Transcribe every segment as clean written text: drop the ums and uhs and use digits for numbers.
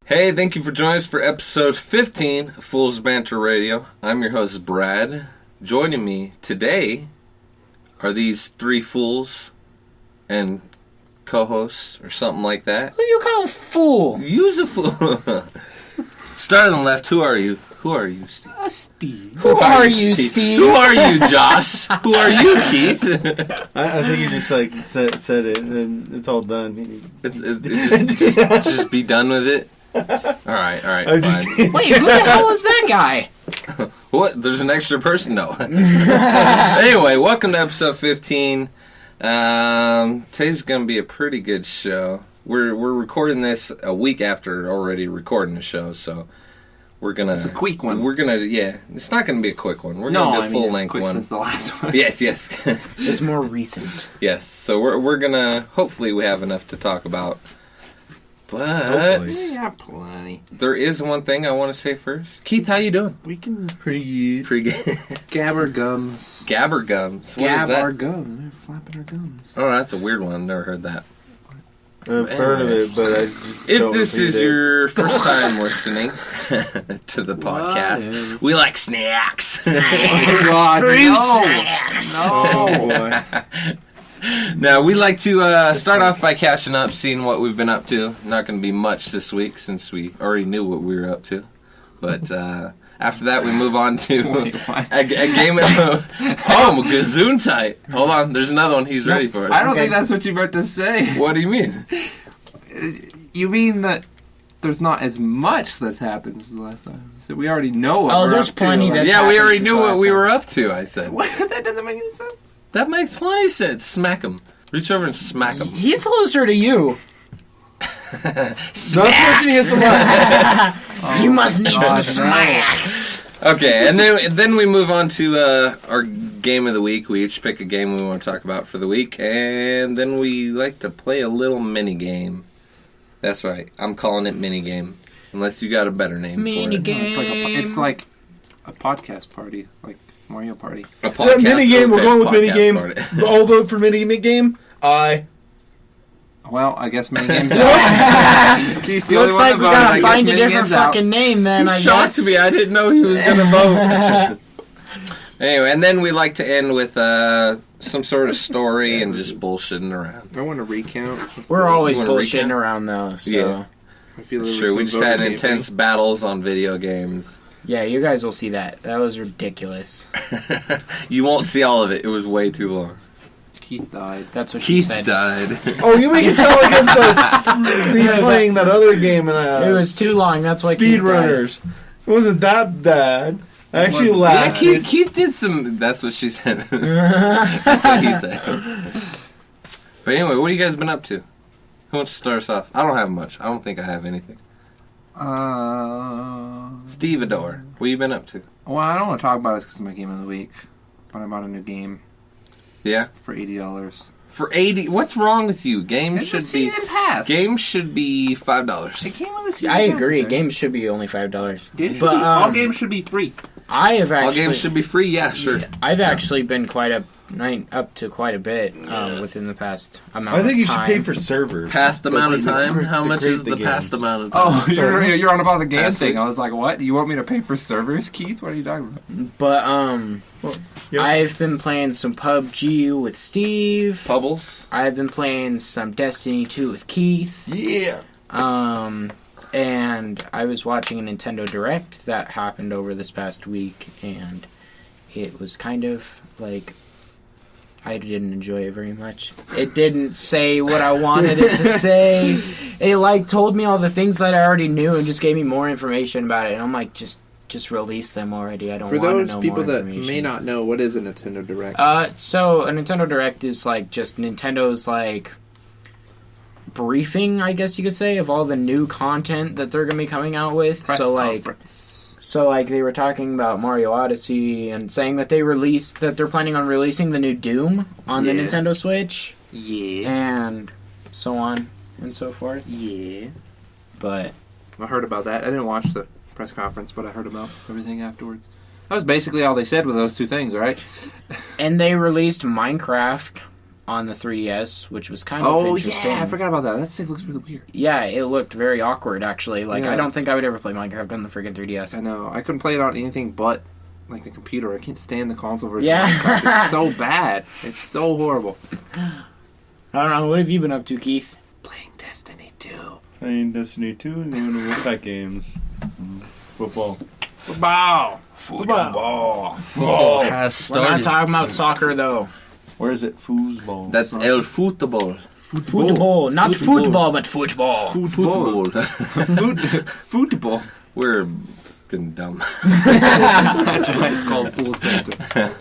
Hey, thank you for joining us for episode 15 of Fools Banter Radio. I'm your host, Brad. Joining me today are these three fools and co-hosts or something like that. Who you call fool? You's a fool. Start on the left. Who are you? Who are you, Steve? Steve. Who are you, Steve? Who are you, Josh? Who are you, Keith? I think you just like said it and then it's all done. Just be done with it. All right, fine. Wait, who the hell is that guy? What? There's an extra person? No. Anyway, welcome to episode 15. Today's going to be a pretty good show. We're recording this a week after already recording the show, so we're gonna. It's a quick one. We're gonna, yeah. It's not gonna be a quick one. We're gonna be a full length one. Since the last one. Yes. It's more recent. Yes. So we're gonna. Hopefully, we have enough to talk about. But yeah, plenty. There is one thing I want to say first. Keith, how you doing? We can Pretty Pretty good. gabber gums. Gabber gums. What Gab is that? our gums. We're flapping our gums. Oh, that's a weird one. Never heard that. I've heard of it, but I If don't this repeat is it. your first time listening to the podcast, we like snacks. God, Fruit no. snacks. Oh, No. boy. Now, we like to start off by catching up, seeing what we've been up to. Not going to be much this week since we already knew what we were up to. But after that, we move on to Wait, what? a game of... Oh, Gesundheit. Hold on, there's another one. He's ready for it. I don't think that's what you meant to say. What do you mean? You mean that there's not as much that's happened since the last time? So we already know what Oh, we're there's up plenty to. that's Yeah, we happened already since knew the what last we time. were up to, I said. What? That doesn't make any sense. That makes plenty sense. Smack him. Reach over and smack him. He's closer to you. Not switching it so much. You must need some God, smacks. Okay, and then we move on to our game of the week. We each pick a game we want to talk about for the week, and then we like to play a little mini game. That's right. I'm calling it mini game, unless you got a better name Mini for it. game. It's like a podcast party, like Mario Party. A Yeah, podcast. mini game. We're okay, going with mini podcast game. party. All vote for mini game. Aye. Well, I guess many games out. Keith's the only Looks one like we that voted. I gotta guess find a many different games out. fucking name then, He I shocked guess. me. I didn't know he was going to vote. Anyway, and then we like to end with some sort of story and just bullshitting around. I want to recount. We're always You wanna bullshitting recount? around though, so... Yeah. I feel there was Sure, we some just had voter intense battles on video games. Yeah, you guys will see that. That was ridiculous. You won't see all of it. It was way too long. Keith died. That's what she Keith said. died. Oh, you make it sound like it's me playing that other game and It was too long, that's why Keith died. Speedrunners. It wasn't that bad. I actually Yeah, laughed. Keith did some... That's what she said. That's what he said. But anyway, what have you guys been up to? Who wants to start us off? I don't have much. I don't think I have anything. Stevedore, what you been up to? Well, I don't want to talk about it because it's my game of the week. But I bought a new game Yeah? for $80. For 80... What's wrong with you? Games It's a should be... season pass. Games should be $5. It came with a season I pass. agree, okay? games should be only $5. Games should But, be, all games should be free. I have actually... All games should be free? Yeah, sure. I've actually been up to quite a bit within the past amount I think of you should time. pay for servers. Past amount of But time? to How much is create the the past games. amount of time? Oh, you're on about the game That's thing. what- I was like, what? You want me to pay for servers, Keith? What are you talking about? But, Yep. I've been playing some PUBG with Steve. Pubbles? I've been playing some Destiny 2 with Keith. Yeah. And I was watching a Nintendo Direct that happened over this past week, and it was kind of like... I didn't enjoy it very much. It didn't say what I wanted it to say. It, told me all the things that I already knew and just gave me more information about it. And I'm like, just release them already. I don't For want to those know people more that information. may not know, what is a Nintendo Direct? So a Nintendo Direct is just Nintendo's briefing, I guess you could say, of all the new content that they're gonna be coming out with. Press So conference. they were talking about Mario Odyssey and saying that they're planning on releasing the new Doom on the Yeah. Nintendo Switch Yeah. and so on and so forth. Yeah. But I heard about that. I didn't watch the press conference, but I heard about everything afterwards. That was basically all they said with those two things, right? and they released Minecraft on the 3DS, which was kind of interesting. I forgot about that. That stuff looks really weird. Yeah, it looked very awkward, actually. Like, Yeah. I don't think I would ever play Minecraft on the freaking 3DS. I know. I couldn't play it on anything but like the computer. I can't stand the console version. Yeah. Of Minecraft. It's so bad. It's so horrible. I don't know. What have you been up to, Keith? Playing Destiny 2. Playing Destiny 2 and going to Wolfpack games. Football. Football. Football has We're not started. talking about soccer, though. Where is it? Foosball. That's El Football. Football. Not football, but football. Football. Football. We're fucking dumb. That's why it's called Fool's Banter.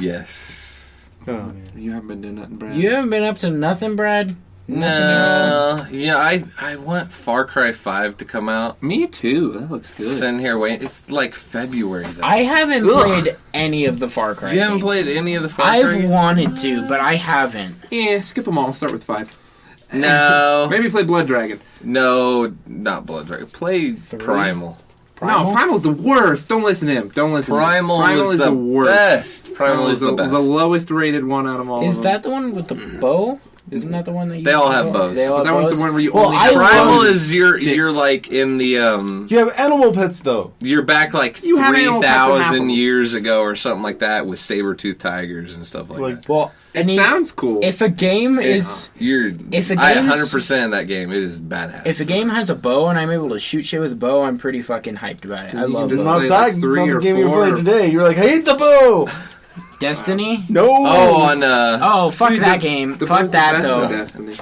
Yes. Oh, man. You haven't been doing nothing, Brad. You haven't been up to nothing, Brad? No. Yeah, I want Far Cry 5 to come out. Me too. That looks good. Sitting here waiting. It's like February, though. I haven't played any of the Far Cry You haven't games. played any of the Far Cry I've games? wanted to, but I haven't. Yeah, skip them all. Start with 5. No. Maybe play Blood Dragon. No, not Blood Dragon. Play 3? Primal. Primal? No, Primal's the worst. Don't listen to him. Don't listen Primal to him. was is the worst. best. Primal is the best. The lowest rated one out of all Is of them. that the one with the bow? Isn't that the one that you They all have bows. They all That have one's bows? the one where you Well, only I have Primal love- is you're sticks. like in the You have animal pets, though. you're back like You have animal pets in half of 3,000 them. years ago or something like that with saber-toothed tigers and stuff like Like, that. Well, It sounds cool. if a game is You're If a I game's- 100% in that game. It is badass. if a game has a bow and I'm able to shoot shit with a bow, I'm pretty fucking hyped about it. So I you love can just- bows. not play like that, 3 not or the game you 4 played or- today. You were like, I hate the bow! Destiny? No! Oh, on Oh, fuck Dude, that game. The Fuck bow's that, the best though. of Destiny.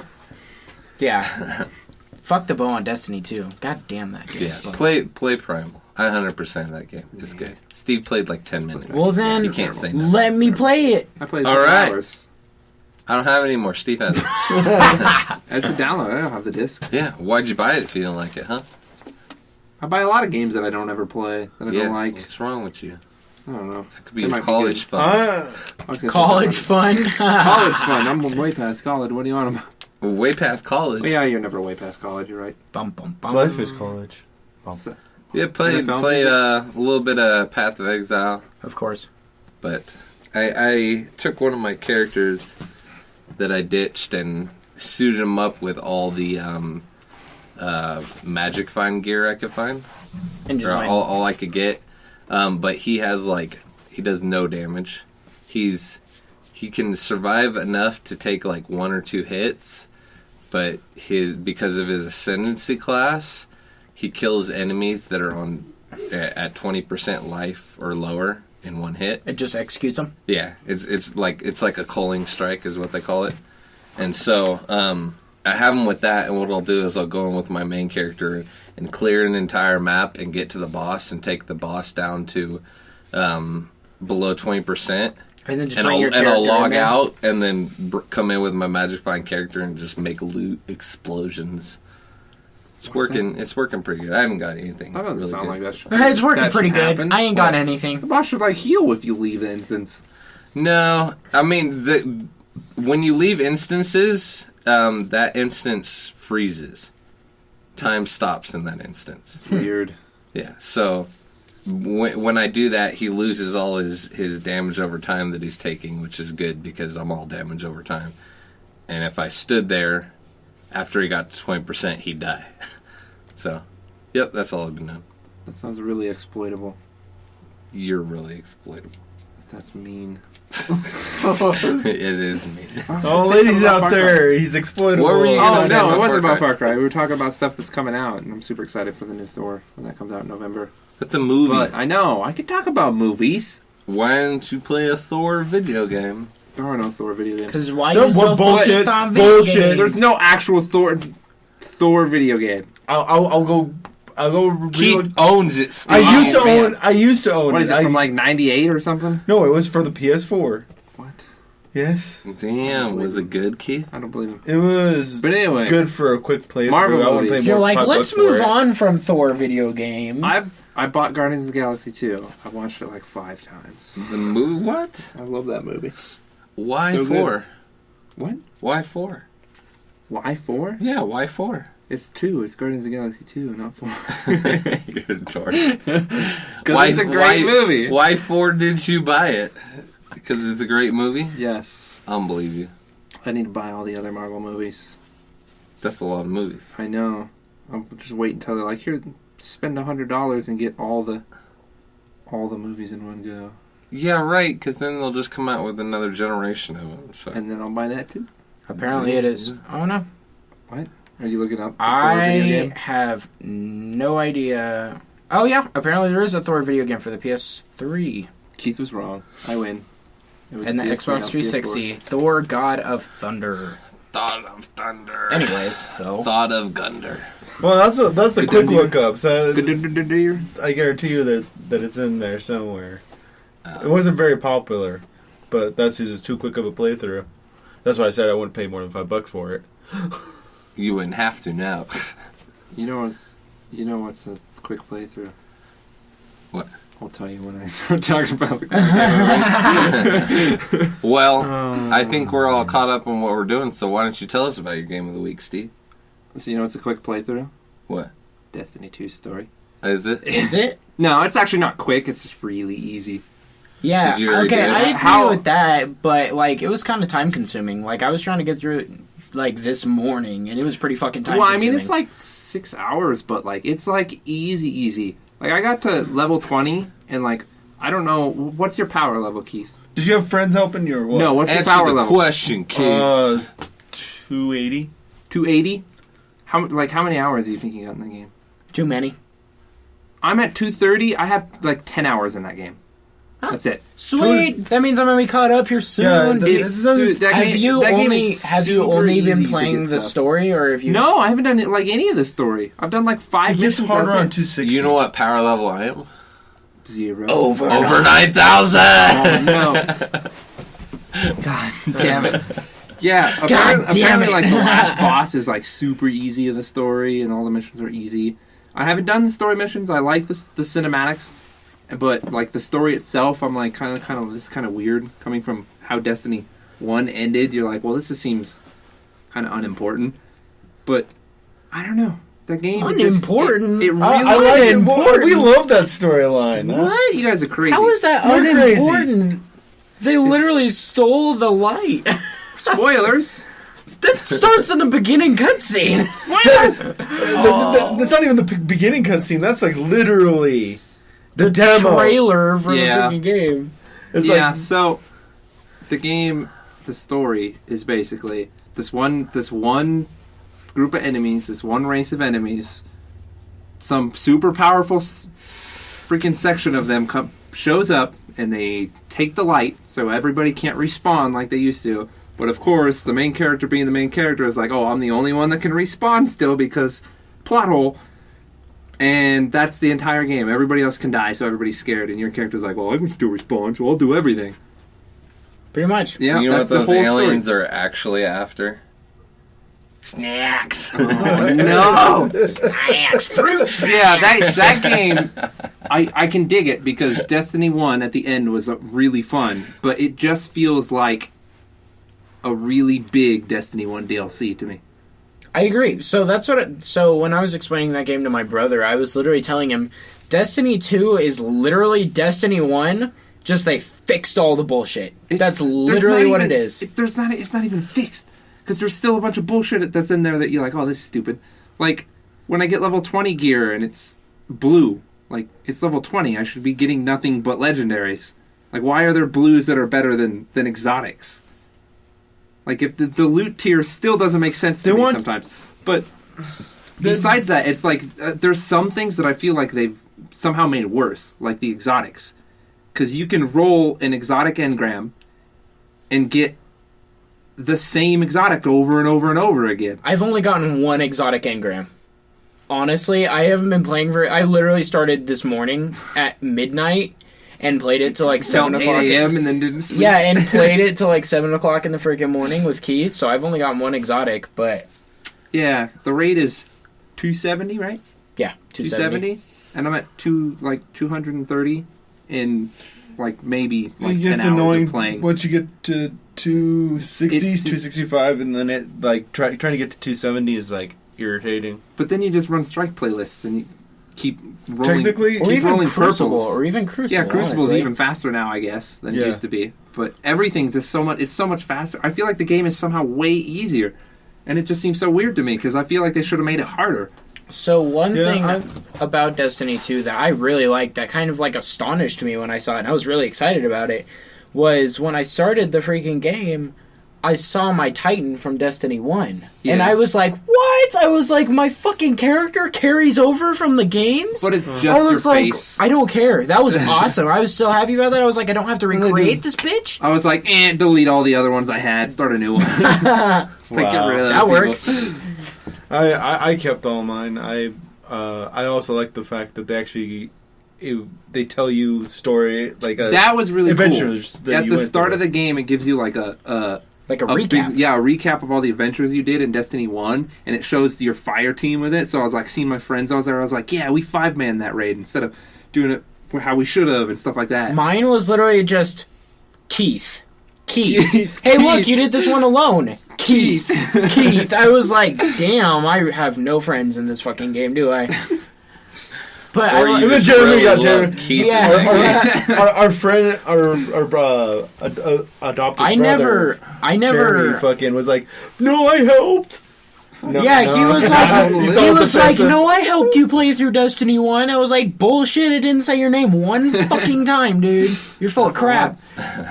Yeah. Fuck the bow on Destiny, too. God damn that game. yeah, play Primal. I 100% in that game. It's good. Steve played like 10 minutes. Well, then, you can't say no. let me play it. I played All 6 right. hours. I don't have any more. Steve has it. As a download, I don't have the disc. Yeah, why'd you buy it if you don't like it, huh? I buy a lot of games that I don't ever play, that I Yeah, don't like. what's wrong with you? I don't know. That could be It your might be college good. fun. I was gonna say College something. fun. College fun. I'm way past college. What do you want? Way past college. Well, yeah, you're never way past college. You're right. Bum, bum, bum. Life is college. So- Yeah, played NFL a little bit of Path of Exile, Of course. but I took one of my characters that I ditched and suited him up with all the magic find gear I could find, And just or like, all I could get. But he has he does no damage. He can survive enough to take like 1 or 2 hits, but because of his ascendancy class, he kills enemies that are on at 20% life or lower in 1 hit. it just executes them. Yeah, it's like a culling strike is what they call it. And so I have him with that, and what I'll do is I'll go in with my main character and clear an entire map and get to the boss and take the boss down to below 20%. And then just And bring your I'll character log in there. out and then come in with my magic find character and just make loot explosions. It's working. It's working pretty good. I haven't got anything. That doesn't really sound good. like that. Should, It's working that pretty should good. happen. I ain't got What? anything. The boss should like heal if you leave the instance. No, I mean when you leave instances, that instance freezes. Time stops in that instance. It's weird. Yeah. So when I do that, he loses all his damage over time that he's taking, which is good because I'm all damage over time. And if I stood there after he got to 20%, he'd die. So, yep, that's all I've been doing. That sounds really exploitable. You're really exploitable. That's mean. It is mean. Oh, ladies out there, he's exploitable. What were you gonna Oh say no, about it wasn't Far about Cry? Far Cry. We were talking about stuff that's coming out, and I'm super excited for the new Thor when that comes out in November. That's a movie. But I know I could talk about movies. Why don't you play a Thor video game? There are no Thor video games. Because why Don't- you so bullshit, focused on video bullshit. games? There's no actual Thor video game. I'll go. Keith owns it, Steve. I used to man. own. I used to own. What is it from like '98 or something? No, it was for the PS4. What? Yes, Damn, was it good, Keith? I don't believe him. it was But anyway, good for a quick playthrough. Marvel I wouldn't pay movies. more You're like, than let's $5 move for it. on from Thor video game. I bought Guardians of the Galaxy 2. I've watched it like 5 times. The movie? What? I love that movie. Why So 4? What? Why 4? Why 4? Yeah, why 4? It's 2. It's Guardians of the Galaxy 2, not 4. You're a dork. Because it's a great movie. Why 4 did you buy it? Because it's a great movie? Yes. I don't believe you. I need to buy all the other Marvel movies. That's a lot of movies. I know. I'm just waiting until they're like, here, spend $100 and get all the movies in one go. Yeah, right, because then they'll just come out with another generation of them. So. And then I'll buy that too. Apparently it is. Oh, no. What? Are you looking up? I have no idea. Oh, yeah. Apparently there is a Thor video game for the PS3. Keith was wrong. I win. It was And the PS3, Xbox not 360. Thor, God of Thunder. Thought of Thunder. Anyways, though. Thought of Gunder. Well, that's the quick lookup. So PS4. I guarantee you that it's in there somewhere. It wasn't very popular, but that's because it's too quick of a playthrough. That's why I said I wouldn't pay more than $5 for it. You wouldn't have to now. You know what's a quick playthrough? What? I'll tell you when I start talking about the game. Well, I think we're all caught up on what we're doing, so why don't you tell us about your game of the week, Steve? So you know what's a quick playthrough? What? Destiny 2 story. Is it? Is it? No, it's actually not quick. It's just really easy. Yeah, Did you already okay, do it? I agree How- with that, but, like, it was kind of time-consuming. Like, I was trying to get through it, like, this morning, and it was pretty fucking Well, time-consuming. I mean, it's like 6 hours, but, like, it's, like, easy. Like, I got to level 20, and, like, I don't know. What's your power level, Keith? Did you have friends helping you or what? No, what's your Answer power the level? question, kid. 280. 280? How many hours do you think you got in the game? Too many. I'm at 230. I have, like, 10 hours in that game. That's it. Sweet! That means I'm gonna be caught up here soon. Yeah, Have you only been easy to playing get the stuff. story, or have you? No, I haven't done it, like, any of the story. I've done, like, 5 It gets missions. harder on That's 260. You know what power level I am? it. 0. Over 9,000! Oh, no. God damn it. Yeah, apparently like, the last boss is, like, super easy in the story, and all the missions are easy. I haven't done the story missions. I like the cinematics, but, like, the story itself, I'm like, kind of, this is kind of weird. Coming from how Destiny 1 ended, you're like, well, this just seems kind of unimportant. But, I don't know. That game... Unimportant? It really... I like it. Well, we love that storyline. Huh? What? You guys are crazy. How is that You're unimportant? They literally stole the light. Spoilers. That starts in the beginning cutscene. Spoilers! That's not even the beginning cutscene. That's like literally the demo. Trailer for Yeah. the freaking game. It's Yeah, like so the game, the story is basically this one group of enemies, this one race of enemies, some super powerful freaking section of them shows up, and they take the light, so everybody can't respawn like they used to. But of course, the main character being the main character is like, oh, I'm the only one that can respawn still because plot hole. And that's the entire game. Everybody else can die, so everybody's scared. And your character's like, well, I can still respawn, so I'll do everything. Pretty much. Yeah, You know that's what the those whole aliens story. are actually after? Snacks! Oh, no! Snacks, fruit snacks. Yeah, that game, I can dig it because Destiny 1 at the end was really fun, but it just feels like a really big Destiny 1 DLC to me. I agree. So that's what. So when I was explaining that game to my brother, I was literally telling him, Destiny 2 is literally Destiny 1. Just they fixed all the bullshit. That's literally what it is. It's not even fixed because there's still a bunch of bullshit that's in there that you're like, oh, this is stupid. Like when I get level 20 gear and it's blue, like it's level 20, I should be getting nothing but legendaries. Like why are there blues that are better than exotics? Like, if the loot tier still doesn't make sense to me sometimes. But besides that, it's like, there's some things that I feel like they've somehow made worse, like the exotics. Because you can roll an exotic engram and get the same exotic over and over and over again. I've only gotten one exotic engram. Honestly, I haven't been playing I literally started this morning at midnight and played it till like 7 o'clock. 8 a.m. and then didn't sleep. Yeah, and played it till like 7 o'clock in the freaking morning with Keith, so I've only gotten one exotic, but... Yeah, the rate is 270, right? Yeah, 270. And I'm at 230 in like maybe like it 10 gets hours annoying of playing. once you get to 260, 265, and then it like trying to get to 270 is like irritating. But then you just run strike playlists and you keep rolling. Technically, Or keep even rolling Crucible, purples. or even Crucible. Yeah, Crucible's honestly. even faster now, I guess, than it Yeah. used to be. but everything's just so much. It's so much faster. I feel like the game is somehow way easier, and it just seems so weird to me because I feel like they should have made it harder. So one thing about Destiny 2 that I really liked, that kind of like astonished me when I saw it, and I was really excited about it, was when I started the freaking game, I saw my Titan from Destiny 1. Yeah. And I was like, what? I was like, my fucking character carries over from the games? But it's just your face. I don't care. That was awesome. I was so happy about that. I was like, I don't have to recreate this bitch? I was like, delete all the other ones I had, start a new one. Let's get rid of that works. I kept all mine. I also like the fact that they actually they tell you story that was really adventures cool. At the start of the game, it gives you like a recap. A recap of all the adventures you did in Destiny 1, and it shows your fire team with it. So I was like, seeing my friends, I was like, yeah, we 5-man that raid instead of doing it how we should have and stuff like that. Mine was literally just Keith. Hey, look, you did this one alone. Keith. I was like, damn, I have no friends in this fucking game, do I? But Jeremy got Jeremy. Keith. Yeah. our friend, our adopted brother. I never. Jeremy fucking was like, no, I helped. No, he was like, no, I helped you play through Destiny 1. I was like, bullshit, I didn't say your name one fucking time, dude. You're full of crap.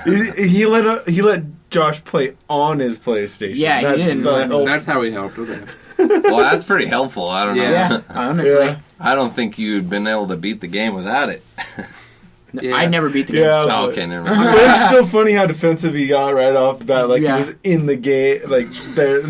He let Josh play on his PlayStation. Yeah, he didn't. That's how he helped. Okay. Well, that's pretty helpful. I don't know. Yeah, honestly. Yeah. I don't think you'd been able to beat the game without it. Yeah. I never beat the game. Yeah, so, okay, never mind. But it's still funny how defensive he got right off the bat. Like, he was in the game. Like, there.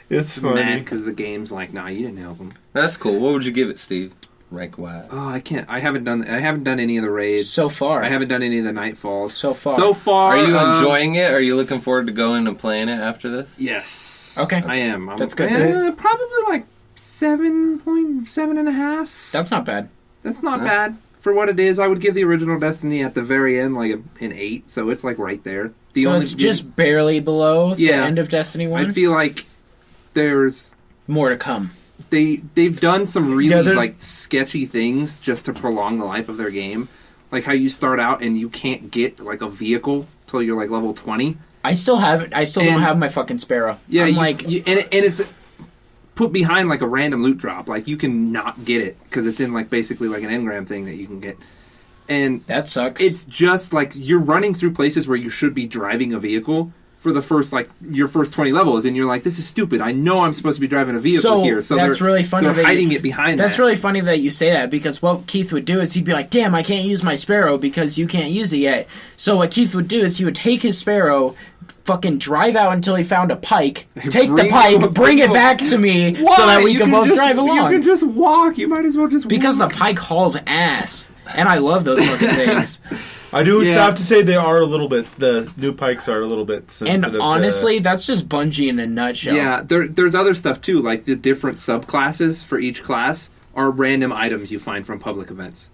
It's funny. Because the game's like, nah, you didn't help him. That's cool. What would you give it, Steve? Rank-wise? Oh, I can't. I haven't done any of the raids. So far. I haven't done any of the Nightfalls. So far. Are you enjoying it? Are you looking forward to going and playing it after this? Yes. Okay. I am. That's good. Probably like 7.5. That's not bad. That's not bad. For what it is, I would give the original Destiny at the very end like an 8, so it's like right there. It's just barely below the end of Destiny 1? I feel like there's more to come. They've done some really sketchy things just to prolong the life of their game. Like how you start out and you can't get like a vehicle till you're like level 20. I still have it. I still don't have my fucking Sparrow. Yeah, and it's put behind like a random loot drop. Like you can not get it because it's in like basically like an engram thing that you can get. And that sucks. It's just like you're running through places where you should be driving a vehicle for the first your first 20 levels, and you're like, this is stupid. I know I'm supposed to be driving a vehicle here. So that's really funny. They're hiding it behind. That's really funny that you say that, because what Keith would do is he'd be like, damn, I can't use my Sparrow because you can't use it yet. So what Keith would do is he would take his Sparrow, fucking drive out until he found a pike, take the pike, bring it back to me so that we can both drive along. You can just walk. You might as well just walk. Because the pike hauls ass, and I love those fucking things. I do have to say the new pikes are a little bit sensitive. And honestly, that's just Bungie in a nutshell. Yeah, there's other stuff too, like the different subclasses for each class are random items you find from public events.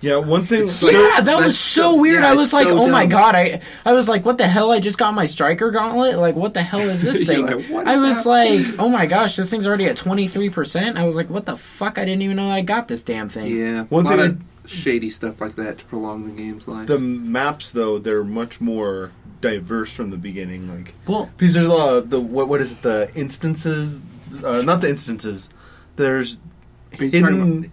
Yeah, one thing... that was so weird. I was like, oh my god. I was like, what the hell? I just got my Striker Gauntlet? Like, what the hell is this thing? I was like, oh my gosh, this thing's already at 23%. I was like, what the fuck? I didn't even know I got this damn thing. Yeah, one thing... shady stuff like that to prolong the game's life. The maps, though, they're much more diverse from the beginning. Like, well, because there's a lot of what is it? The instances? Not the instances. There's hidden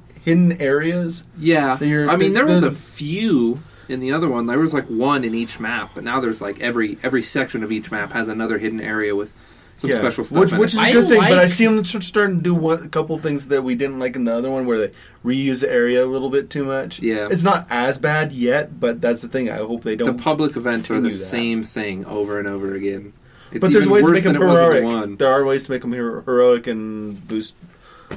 areas. Yeah, there was a few in the other one. There was like one in each map, but now there's like every section of each map has another hidden area with some special stuff. Which is a good thing, but I see them starting to do a couple things that we didn't like in the other one, where they reuse the area a little bit too much. Yeah, it's not as bad yet, but that's the thing. I hope they don't. The public events are the same thing over and over again. But there's ways to make them heroic. There are ways to make them heroic and boost.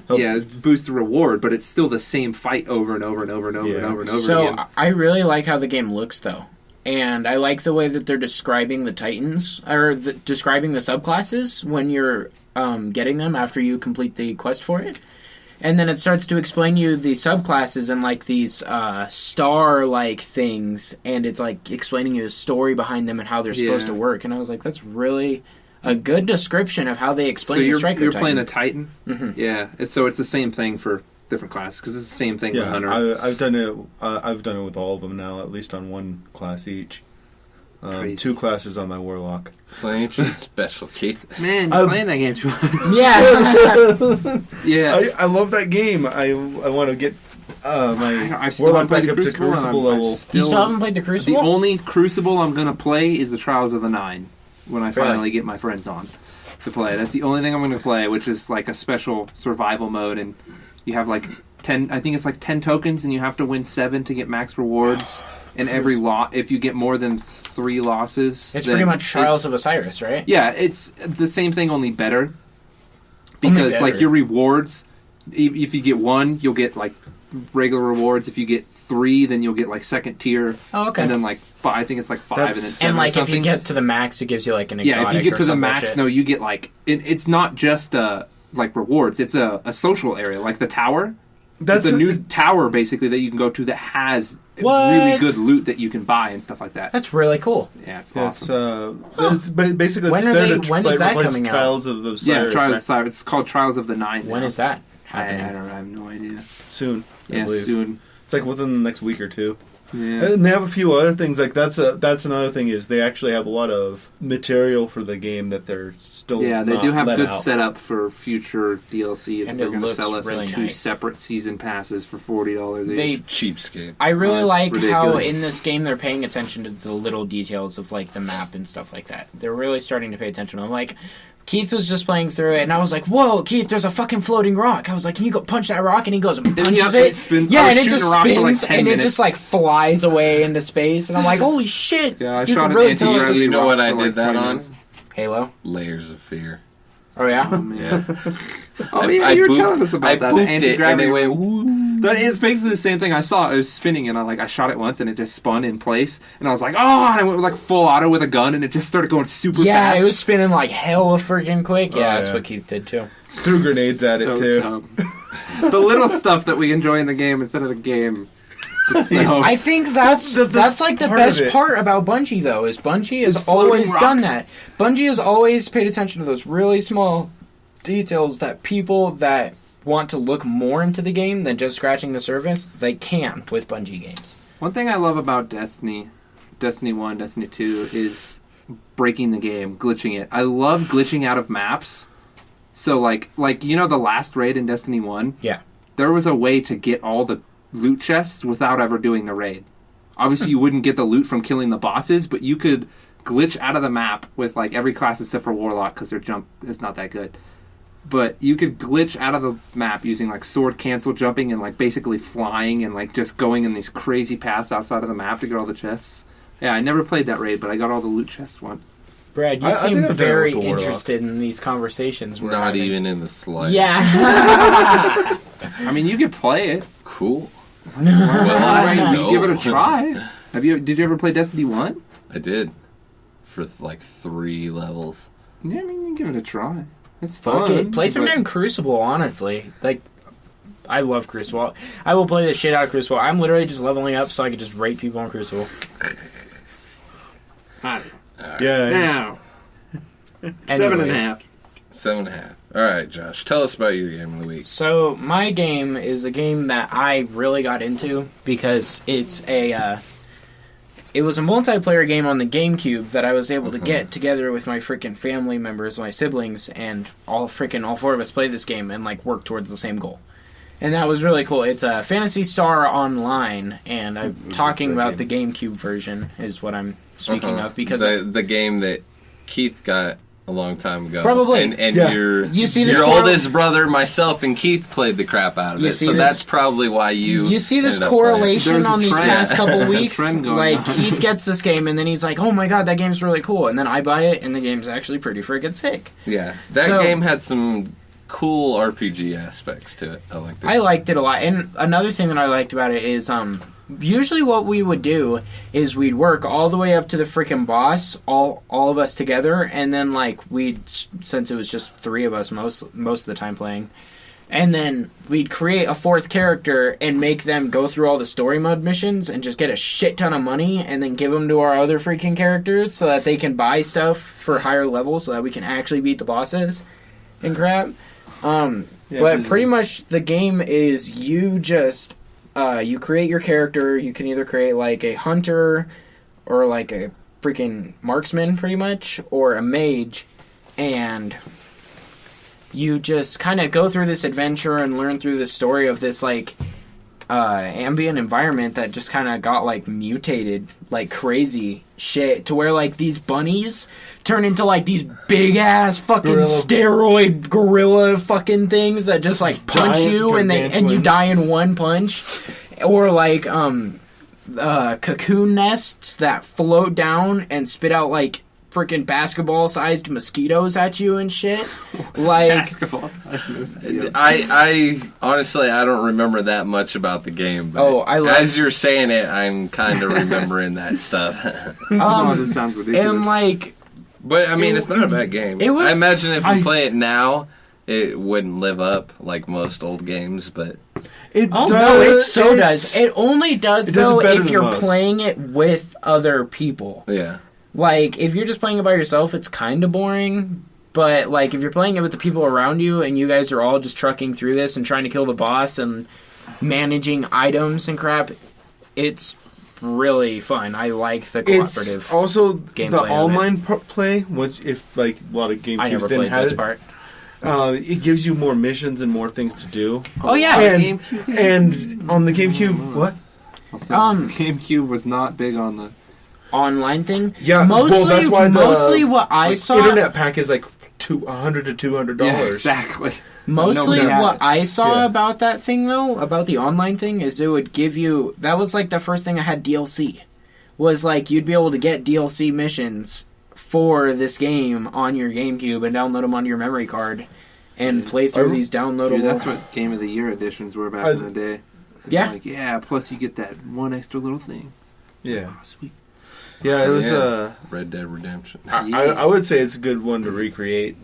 Boost the reward, but it's still the same fight over and over and over and over and over and over again. So I really like how the game looks, though. And I like the way that they're describing the Titans, or describing the subclasses when you're getting them after you complete the quest for it. And then it starts to explain you the subclasses and like these star-like things, and it's like explaining you a story behind them and how they're supposed to work. And I was like, that's really a good description of how they explain the Striker Titan. You're playing a Titan? Mm-hmm. Yeah, so it's the same thing for different classes, because it's the same thing with Hunter. I've done it with all of them now, at least on one class each. Crazy. 2 classes on my warlock. Playing too special, Keith. Man, you're playing that game too much. Yeah. Yes. I love that game. I want to get my I still warlock haven't back up played to Crucible, and Crucible I'm level. You still haven't played the Crucible? The only Crucible I'm going to play is the Trials of the Nine when I finally get my friends on to play. That's the only thing I'm going to play, which is like a special survival mode, and you have like 10, I think it's like 10 tokens, and you have to win 7 to get max rewards. And every lot, if you get more than 3 losses, It's pretty much Trials of Osiris, right? Yeah, it's the same thing, only better. Because better. like your rewards, if you get 1, you'll get like regular rewards. If you get 3, then you'll get like second tier. Oh, okay. And then like 5, I think it's like 5 and then 7 And like or if you something. get to the max, it gives you like an exotic. Yeah, if you get or to the some max, bullshit. no, you get like it's not just like rewards. It's a social area, like the tower. That's It's a new tower basically that you can go to that has What? really good loot that you can buy and stuff like that. That's really cool. Yeah, it's Yeah, awesome. it's basically When it's are there they- to when is that replace coming out? Trials of Osiris, Yeah, Trials of right? Osiris. It's called Trials of the Nine. When now. is that I happening? don't know. I have no idea. soon. I Yeah, believe. soon. It's like within the next week or 2. Yeah. And they have a few other things. Like that's another thing is they actually have a lot of material for the game that they're still Yeah, they not do have let good out. setup for future DLC. That And they're it going to looks sell us really in 2 nice. separate season passes for $40 each. They Cheapskate. I really Oh, like it's how in ridiculous. this game they're paying attention to the little details of like the map and stuff like that. They're really starting to pay attention. I'm like, Keith was just playing through it, and I was like, "Whoa, Keith! There's a fucking floating rock." I was like, "Can you go punch that rock?" And he goes and punches yeah, it. it spins- I Yeah, was and it shooting just a rock for, like, spins, 10 and it minutes. just like flies away into space. And I'm like, "Holy shit!" Yeah, I you shot can an really tell anti-gravity You know rock what I for, like, did that 20 on? minutes. Halo. Layers of Fear. Oh yeah. Oh, man. Yeah. Oh, yeah, you were telling us about I that. booped The it, and anti-gravity it went, woo. That is basically the same thing I saw. It was spinning, and I shot it once, and it just spun in place. And I was like, "Oh!" And I went with like full auto with a gun, and it just started going super Yeah, fast. it was spinning like hell freaking quick. Yeah, Oh, that's yeah. what Keith did too. Threw grenades at so it too. dumb. The little stuff that we enjoy in the game instead of the game. So, I think that's like the part of best it. part about Bungie, though, is Bungie has Is floating always done rocks. that. Bungie has always paid attention to those really small details that people that want to look more into the game than just scratching the surface, they can with Bungie games. one thing I love about Destiny 1, Destiny 2, is breaking the game, glitching it. I love glitching out of maps. So, like you know the last raid in Destiny 1? Yeah. There was a way to get all the loot chests without ever doing the raid. Obviously, you wouldn't get the loot from killing the bosses, but you could glitch out of the map with like every class except for Warlock because their jump is not that good. But you could glitch out of the map using like sword cancel jumping and like basically flying and like just going in these crazy paths outside of the map to get all the chests. Yeah, I never played that raid, but I got all the loot chests once. Brad, you I think seem I've done it very with the Warlock. interested in these conversations. We're Not having. even in the slightest. Yeah. I mean, you could play it. Cool. Well, I you give it a know. try. Did you ever play Destiny 1? I did. For like 3 levels. Yeah, I mean, you give it a try. It's Fuck fun. it. Play some but- damn Crucible, honestly. Like, I love Crucible. I will play the shit out of Crucible. I'm literally just leveling up so I can just rape people on Crucible. Alright. Yeah. Now, 7.5. 7.5. Alright, Josh. Tell us about your game of the week. So, my game is a game that I really got into because it's it was a multiplayer game on the GameCube that I was able to get together with my freaking family members, my siblings, and all 4 of us played this game and like work towards the same goal. And that was really cool. It's a Phantasy Star Online, and I'm talking about the GameCube version is what I'm speaking of because the game that Keith got a long time ago. Probably. And Yeah. You see this your correl- oldest brother, myself, and Keith played the crap out of You it. see So this- that's probably why you see this ended up playing it. correlation There's a on these trend. past couple weeks. Trend going Like on. Keith gets this game and then he's like, "Oh my god, that game's really cool." And then I buy it and the game's actually pretty freaking sick. Yeah. That So- game had some cool RPG aspects to it. I liked it. I liked it a lot. And another thing that I liked about it is usually what we would do is we'd work all the way up to the freaking boss, all of us together, and then like since it was just 3 of us most of the time playing, and then we'd create a 4th character and make them go through all the story mode missions and just get a shit ton of money and then give them to our other freaking characters so that they can buy stuff for higher levels so that we can actually beat the bosses and crap. But pretty much the game is you just you create your character. You can either create like a hunter or like a freaking marksman, pretty much, or a mage, and you just kind of go through this adventure and learn through the story of this, like, ambient environment that just kind of got, like, mutated like crazy shit to where, like, these bunnies turn into, like, these big-ass fucking steroid gorilla fucking things that just, like, punch you and you die in one punch. Or, like, cocoon nests that float down and spit out, like, freaking basketball-sized mosquitoes at you and shit. Like, basketball-sized mosquitoes. I honestly, I don't remember that much about the game. But as you're saying it, I'm kind of remembering that stuff. This sounds ridiculous. And, like... But, I mean, it's not a bad game. I imagine if you play it now, it wouldn't live up like most old games, but... It does. It only does, though, if you're playing it with other people. Yeah. Like, if you're just playing it by yourself, it's kind of boring. But, like, if you're playing it with the people around you and you guys are all just trucking through this and trying to kill the boss and managing items and crap, it's really fun. I like the cooperative It's also gameplay the online play, which if, like, a lot of game I never didn't played have this it, part. it gives you more missions and more things to do. Oh, yeah. And on the GameCube, what? GameCube was not big on the... online thing. Yeah, mostly, well, that's why mostly what I saw. Internet pack is like $100 to $200. Yeah, exactly. Mostly what I saw about that thing, though, about the online thing, is it would give you... That was, like, the first thing I had DLC. Was, like, you'd be able to get DLC missions for this game on your GameCube and download them onto your memory card and play through these downloadable... Dude, that's what Game of the Year editions were back in the day. Yeah. Like, yeah, plus you get that one extra little thing. Yeah. Oh, sweet. Yeah, it was Red Dead Redemption. I would say it's a good one to recreate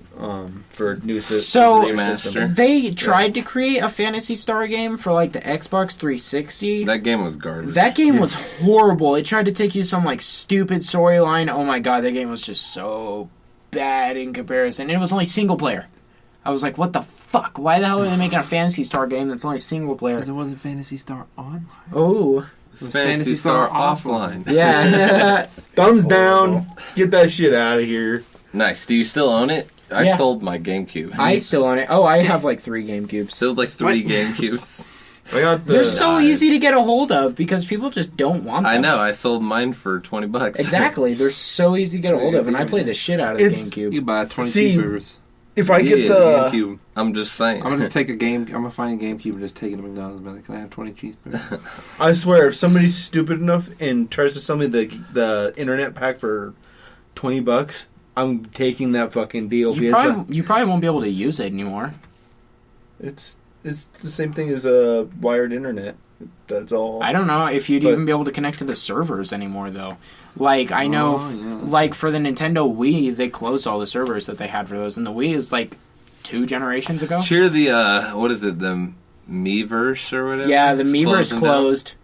for new systems. So remaster. They tried to create a Phantasy Star game for like the Xbox 360. That game was garbage. That game was horrible. It tried to take you some like stupid storyline. Oh my god, that game was just so bad in comparison. And it was only single player. I was like, what the fuck? Why the hell are they making a Phantasy Star game that's only single player? Because it wasn't Phantasy Star Online. Oh. It's Phantasy Star Offline. Yeah. Thumbs down. Get that shit out of here. Nice. Do you still own it? I sold my GameCube. I still own it. Oh, I have like 3 GameCubes. Sold like 3 GameCubes. They're so easy to get a hold of because people just don't want them. I know. I sold mine for $20. Exactly. They're so easy to get a hold of, and I play the shit out of the GameCube. You buy 20 cheeseburgers. If I get the GameCube. I'm just saying. I'm gonna just take a game. I'm gonna find a GameCube and just take it to McDonald's and be like, "Can I have 20 cheeseburgers?" I swear, if somebody's stupid enough and tries to sell me the internet pack for $20, I'm taking that fucking deal. You probably won't be able to use it anymore. It's the same thing as a wired internet. That's all. I don't know if you'd even be able to connect to the servers anymore, though. Like, I know, like, for the Nintendo Wii, they closed all the servers that they had for those, and the Wii is, like, 2 generations ago. Sure, the, what is it, the Miiverse or whatever? Yeah, the Miiverse closed.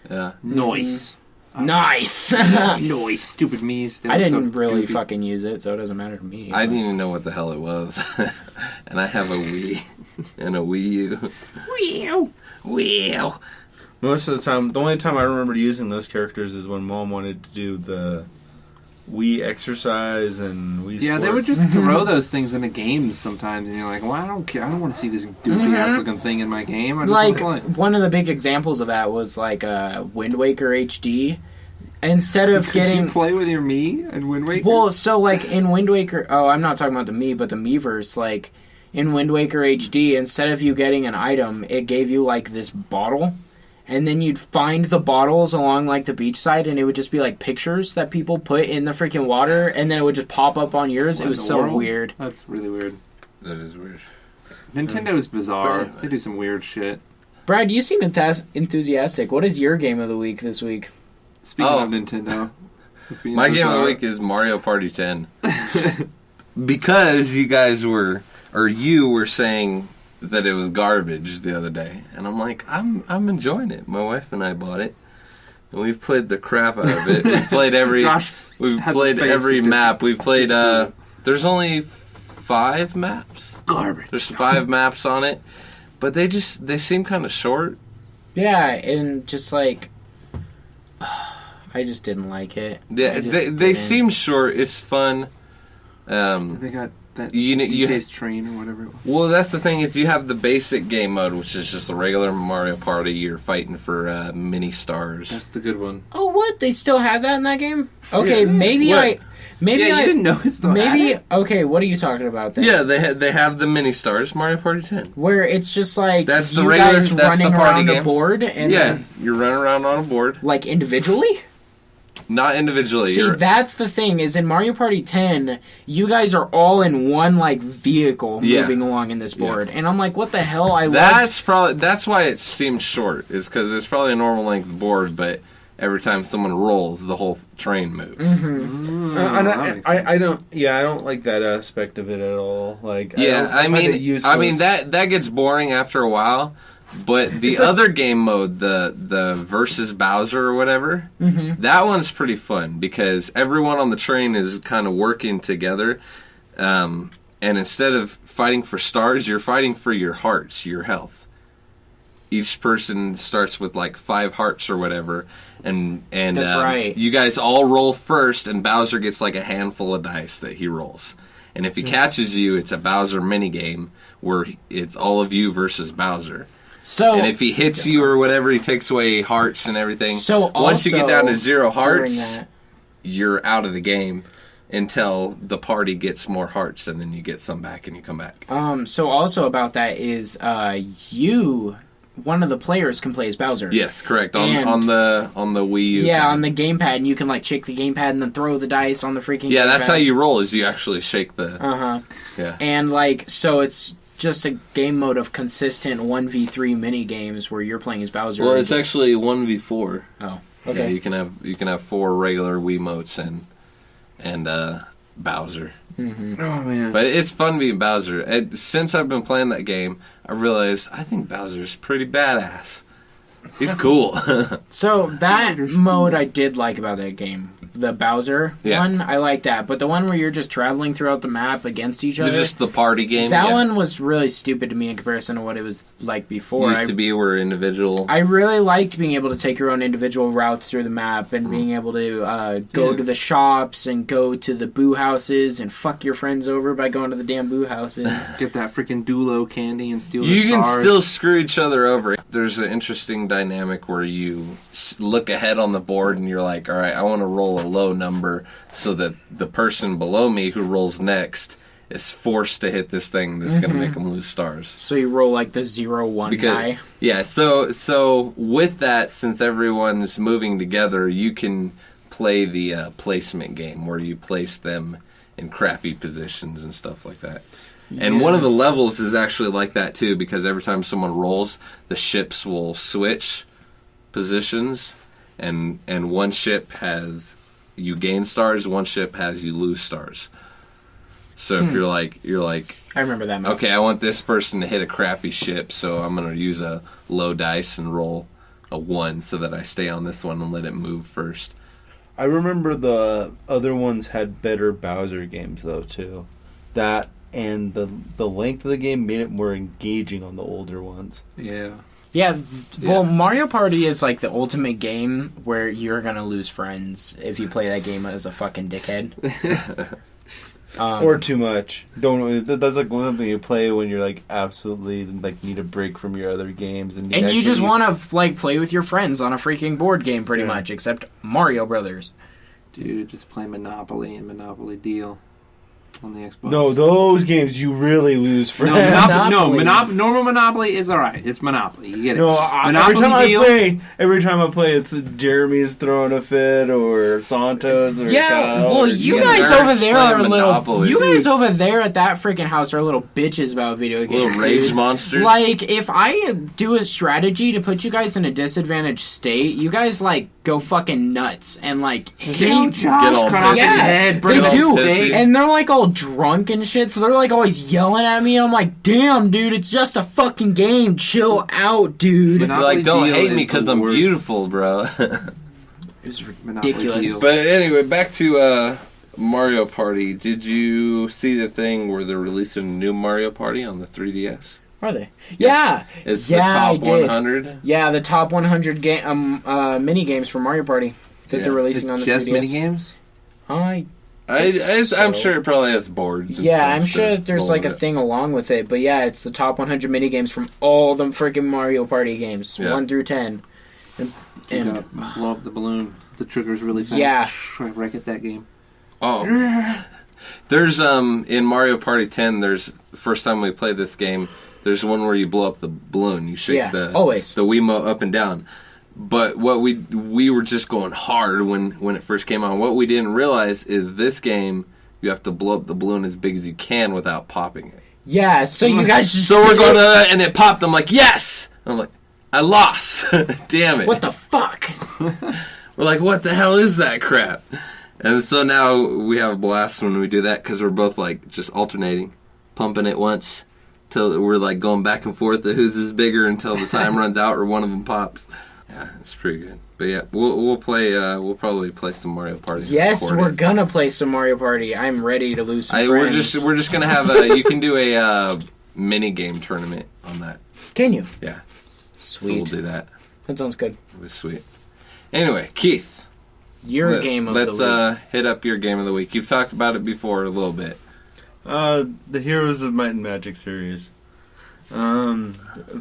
Yeah. Nice. Nice! Nice. Stupid Mii's. I didn't really fucking use it, so it doesn't matter to me. I didn't even know what the hell it was. And I have a Wii and a Wii U. Wii U. Most of the time, the only time I remember using those characters is when Mom wanted to do the Wii exercise and Wii sports. They would just throw those things into games sometimes, and you're like, well, I don't care. I don't want to see this goofy-ass looking thing in my game. I just like, want to play. One of the big examples of that was, like, Wind Waker HD. Instead of getting... you play with your Mii in Wind Waker? Well, so, like, in Wind Waker... Oh, I'm not talking about the Mii, but the Miiverse, like, in Wind Waker HD, instead of you getting an item, it gave you, like, this bottle... And then you'd find the bottles along, like, the beachside, and it would just be, like, pictures that people put in the freaking water, and then it would just pop up on yours. It was so weird. That's really weird. That is weird. Nintendo is bizarre. They do some weird shit. Brad, you seem enthusiastic. What is your game of the week this week? Speaking of Nintendo. My game of the week is Mario Party 10. Because you guys were, or you were saying... that it was garbage the other day, and I'm like, I'm enjoying it. My wife and I bought it, and we've played the crap out of it. We've played every map. We've played. There's only 5 maps. Garbage. There's 5 maps on it, but they seem kind of short. Yeah, and just like I just didn't like it. Yeah, they seem short. It's fun. They got that DJ's train or whatever it was. Well, that's the thing is you have the basic game mode, which is just a regular Mario Party. You're fighting for mini stars. That's the good one. Oh, what? They still have that in that game? Okay, Yeah. maybe What? Maybe you I didn't know it still had it? Okay, what are you talking about then? Yeah, they have the mini stars, Mario Party 10. Where it's just like That's the you regular- guys that's the running party around a game. board and Yeah, then, you're running around on a board. like individually? Not individually. See, that's the thing, is in Mario Party 10, you guys are all in one, like, vehicle Yeah. moving along in this board. And I'm like, what the hell? That's why it seems short, is because it's probably a normal length board, but every time someone rolls, the whole train moves. Mm-hmm. I don't like that aspect of it at all. Like, Yeah, I find it mean useless. that gets boring after a while. But the other game mode, the versus Bowser or whatever, that one's pretty fun because everyone on the train is kind of working together. And instead of fighting for stars, you're fighting for your hearts, your health. Each person starts with like 5 hearts or whatever, and That's right. You guys all roll first, and Bowser gets like a handful of dice that he rolls. And if he catches you, it's a Bowser minigame where it's all of you versus Bowser. So, And if he hits you or whatever, he takes away hearts and everything. So once you get down to also 0 during hearts, that- you're out of the game until the party gets more hearts, and then you get some back and you come back. So also about that is one of the players can play as Bowser. Yes, correct. And- On the Wii U. Yeah, pad. on the gamepad, and you can like shake the gamepad and then throw the dice on the freaking Yeah, gamepad. that's how you roll. Is you actually shake the. Uh-huh. Yeah. And like, so it's just a game mode of consistent 1v3 mini games where you're playing as Bowser. Well, and it's just- actually 1v4. Oh, Yeah, okay. you can have 4 regular Wiimotes and Bowser. Oh man. But it's fun being Bowser. Since I've been playing that game, I realized I think Bowser's pretty badass. He's cool. So that mode I did like about that game. The Bowser one, I like that. But the one where you're just traveling throughout the map against each other, Just the party game. that yeah. one was really stupid to me in comparison to what it was like before. Used to be where individual. I really liked being able to take your own individual routes through the map and being able to go to the shops and go to the boo houses and fuck your friends over by going to the damn boo houses. Get that freaking Dulo candy and steal You the can stars. still screw each other over. There's an interesting dynamic where you look ahead on the board and you're like, all right, I want to roll a low number so that the person below me who rolls next is forced to hit this thing that's going to make them lose stars. So you roll like the 0-1 guy. Yeah, so with that, since everyone's moving together, you can play the placement game where you place them in crappy positions and stuff like that. And one of the levels is actually like that too, because every time someone rolls, the ships will switch positions, and one ship has you gain stars, one ship has you lose stars. So if you're like I remember that map. okay, I want this person to hit a crappy ship, so I'm going to use a low dice and roll a 1 so that I stay on this one and let it move first. I remember the other ones had better Bowser games though too. That and the length of the game made it more engaging on the older ones. Yeah. Yeah, well, Mario Party is like the ultimate game where you're gonna lose friends if you play that game as a fucking dickhead. Or too much. That's like something you play when you're like absolutely like need a break from your other games and you just want to like play with your friends on a freaking board game, pretty much, except Mario Brothers. Dude, just play Monopoly and Monopoly Deal on the Xbox. No, those games you really lose friends. Normal Monopoly is alright. It's Monopoly. You get it. No, Monopoly every time I play, it's Jeremy's throwing a fit or Santos or Kyle well, or you guys guys are over there playing are a little. Monopoly. You guys over there at that freaking house are little bitches about video games. Little rage dude. monsters. Like, if I do a strategy to put you guys in a disadvantaged state, you guys like go fucking nuts and like hate. Get all cut off his pissy. head, bring They it do, on stage. and they're like all drunk and shit, so they're like always yelling at me. And I'm like, damn, dude, it's just a fucking game. Chill out, dude. You're like, don't Deal hate me is because the I'm worst. beautiful, bro. It's Monopoly ridiculous. Deal. But anyway, back to Mario Party. Did you see the thing where they're releasing a new Mario Party on the 3DS? Are they? Yeah. It's Yeah, the I top did. 100. Yeah, the top 100 mini games for Mario Party. that they're releasing It's on the just 3DS. minigames? I'm sure it probably has boards. And Yeah, stuff I'm sure to there's roll like a with it. thing along with it, but yeah, it's the top 100 minigames from all the freaking Mario Party games, Yeah. 1 through 10. You And gotta blow up the balloon. The trigger's really fast. Yeah. Wreck at that game. Oh, there's in Mario Party 10. There's the first time we played this game. There's one where you blow up the balloon. You shake always. the Wiimote up and down. But what we were just going hard when it first came on. What we didn't realize is this game you have to blow up the balloon as big as you can without popping it. yeah, so you guys just So we're did going it. and it popped. I'm like, yes. I'm like, I lost. Damn it. What the fuck? We're like, what the hell is that crap? And so now we have a blast when we do that because we're both like just alternating, pumping it once till we're like going back and forth of whose is bigger until the time runs out or one of them pops. Yeah, it's pretty good. But yeah, we'll play. We'll probably play some Mario Party. Yes, Record we're it. gonna play some Mario Party. I'm ready to lose some We're friends. just gonna have a. You can do a mini game tournament on that. Can you? Yeah, Sweet. so we'll do that. That sounds good. It was sweet. Anyway, Keith, Your game of the week. let's hit up your game of the week. You've talked about it before a little bit. The Heroes of Might and Magic series.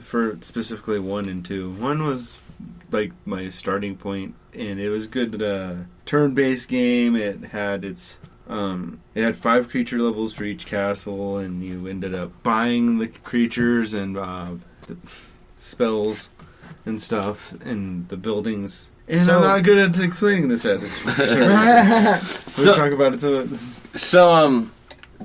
For specifically 1 and 2. 1 was like my starting point, and it was good. Turn-based game. It had it had 5 creature levels for each castle, and you ended up buying the creatures and the spells and stuff and the buildings. And So- I'm not good at explaining this yet. So- We'll talk about it. So,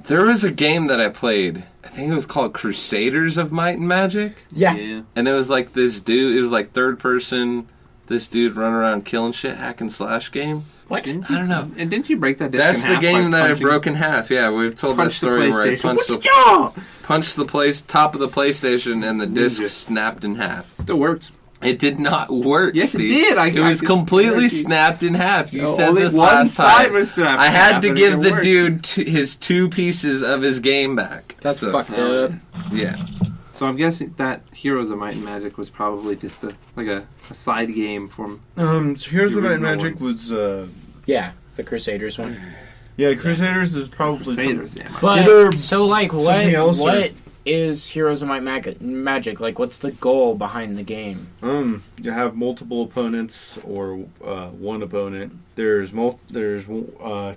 there was a game that I played. I think it was called Crusaders of Might and Magic. Yeah. And it was like this dude, it was like third person, this dude running around killing shit, hack and slash game. What? I don't know. And didn't you break that disc That's in the half game by that I punching- broke in half. Yeah, we've told that Punch the story where I PlayStation. punched the top of the PlayStation and the disc Ninja. snapped in half. Still worked. It did not work. Yes, it Steve. did. It was could completely guarantee- snapped in half. You No, said only this one last side time. was snapped I in had half, to but it give can the work. dude his 2 pieces of his game back. That's So, fucked up. Yeah. So I'm guessing that Heroes of Might and Magic was probably just a side game from. So Heroes The of Might and original Magic ones. was Yeah, the Crusaders one. yeah, Crusaders is probably Crusaders, yeah. But Either so like something else or- what is Heroes of Might Magic? Like what's the goal behind the game? You have multiple opponents or one opponent. There's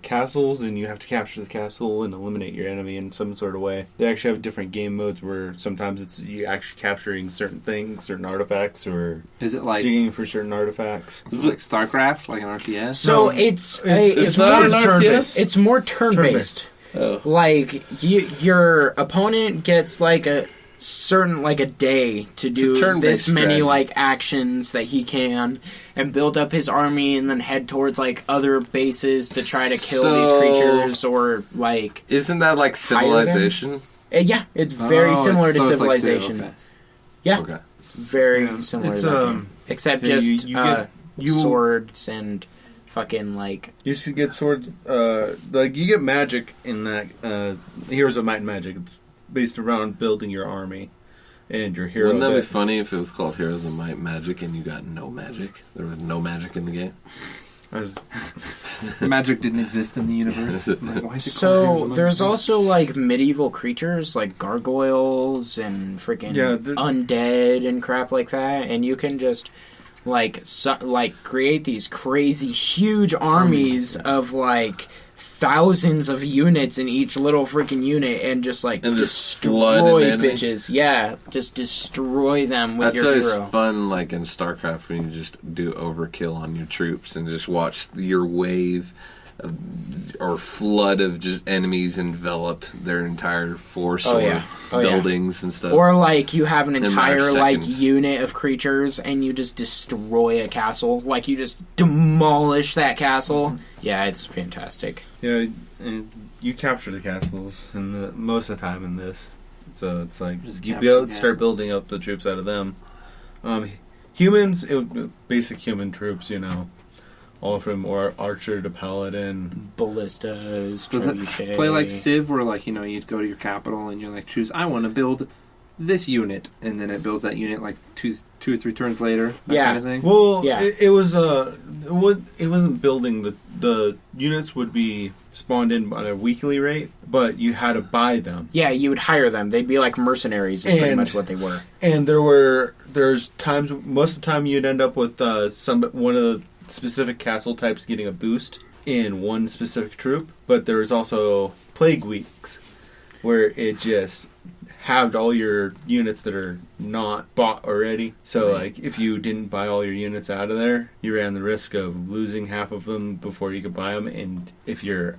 castles, and you have to capture the castle and eliminate your enemy in some sort of way. They actually have different game modes where sometimes it's you actually capturing certain things, certain artifacts, or Is it like digging for certain artifacts. is it like StarCraft, like an RTS? So No, it's it's more not an turn-based. it's more turn-based. Oh. Like your opponent gets like a certain like a day to do turn-based this many strategy. like actions that he can and build up his army and then head towards like other bases to try to kill these So- creatures or like Isn't that like Civilization? yeah, it's very similar to so it's like Civilization. okay. Yeah, Okay. it's very Yeah, similar it's, to that game. Except yeah, just you swords and fucking like You used to get swords, like you get magic in that Heroes of Might and Magic. It's based around building your army and your hero. Wouldn't that be funny if it was called Heroes of Might and Magic and you got no magic? There was no magic in the game. As- Magic didn't exist in the universe. Like, why is it called Heroes so of Might there's and also like medieval creatures like gargoyles and freaking Yeah, they're- undead and crap like that, and you can just like create these crazy huge armies of like thousands of units in each little freaking unit and just like And just flood destroy an enemy. bitches. Yeah, just destroy them with That's your always hero. fun, like in StarCraft, when you just do overkill on your troops and just watch your wave or flood of just enemies envelop their entire force Oh, or yeah. Oh, yeah. buildings and stuff. Or like you have an In a matter entire of like seconds. unit of creatures and you just destroy a castle. Like you just demolish that castle. Mm-hmm. Yeah, it's fantastic. yeah, and you capture the castles most of the time in this. So it's like Just you capture the start castles. building up the troops out of them. Humans, basic human troops, all from archer to paladin. Ballistas, Does it trebuchet. play like Civ, where like you'd go to your capital and you're like choose I want to build this unit, and then it builds that unit like two or three turns later. That Yeah. kind of thing. Well, Yeah. it wasn't building. The units would be spawned in on a weekly rate, but you had to buy them. Yeah, you would hire them. They'd be like mercenaries is pretty And- much what they were. And there's times, most of the time you'd end up with one of the specific castle types getting a boost in one specific troop, but there was also plague weeks where it just halved all your units that are not bought already. So like if you didn't buy all your units out of there, you ran the risk of losing half of them before you could buy them, and if your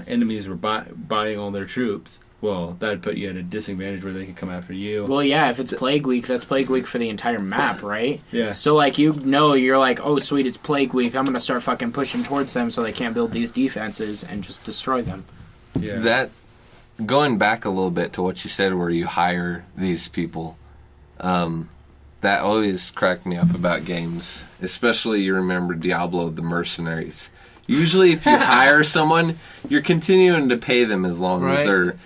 enemies were buying all their troops, well, that'd put you at a disadvantage where they could come after you. Well, yeah, if it's Plague Week, that's Plague Week for the entire map, right? Yeah. So, like, you're like, oh, sweet, it's Plague Week. I'm going to start fucking pushing towards them so they can't build these defenses and just destroy them. Yeah. That, going back a little bit to what you said where you hire these people, that always cracked me up about games. Especially, you remember Diablo, the mercenaries. Usually, if you hire someone, you're continuing to pay them as long as they're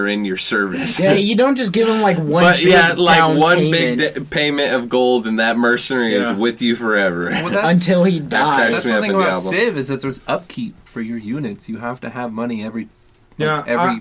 in your service. Yeah, you don't just give them, like, one But big yeah, like down one payment big payment of gold, and that mercenary is with you forever. Well, that's, until he cracks dies. that's me the up thing in about Diablo. Civ is that there's upkeep for your units. You have to have money every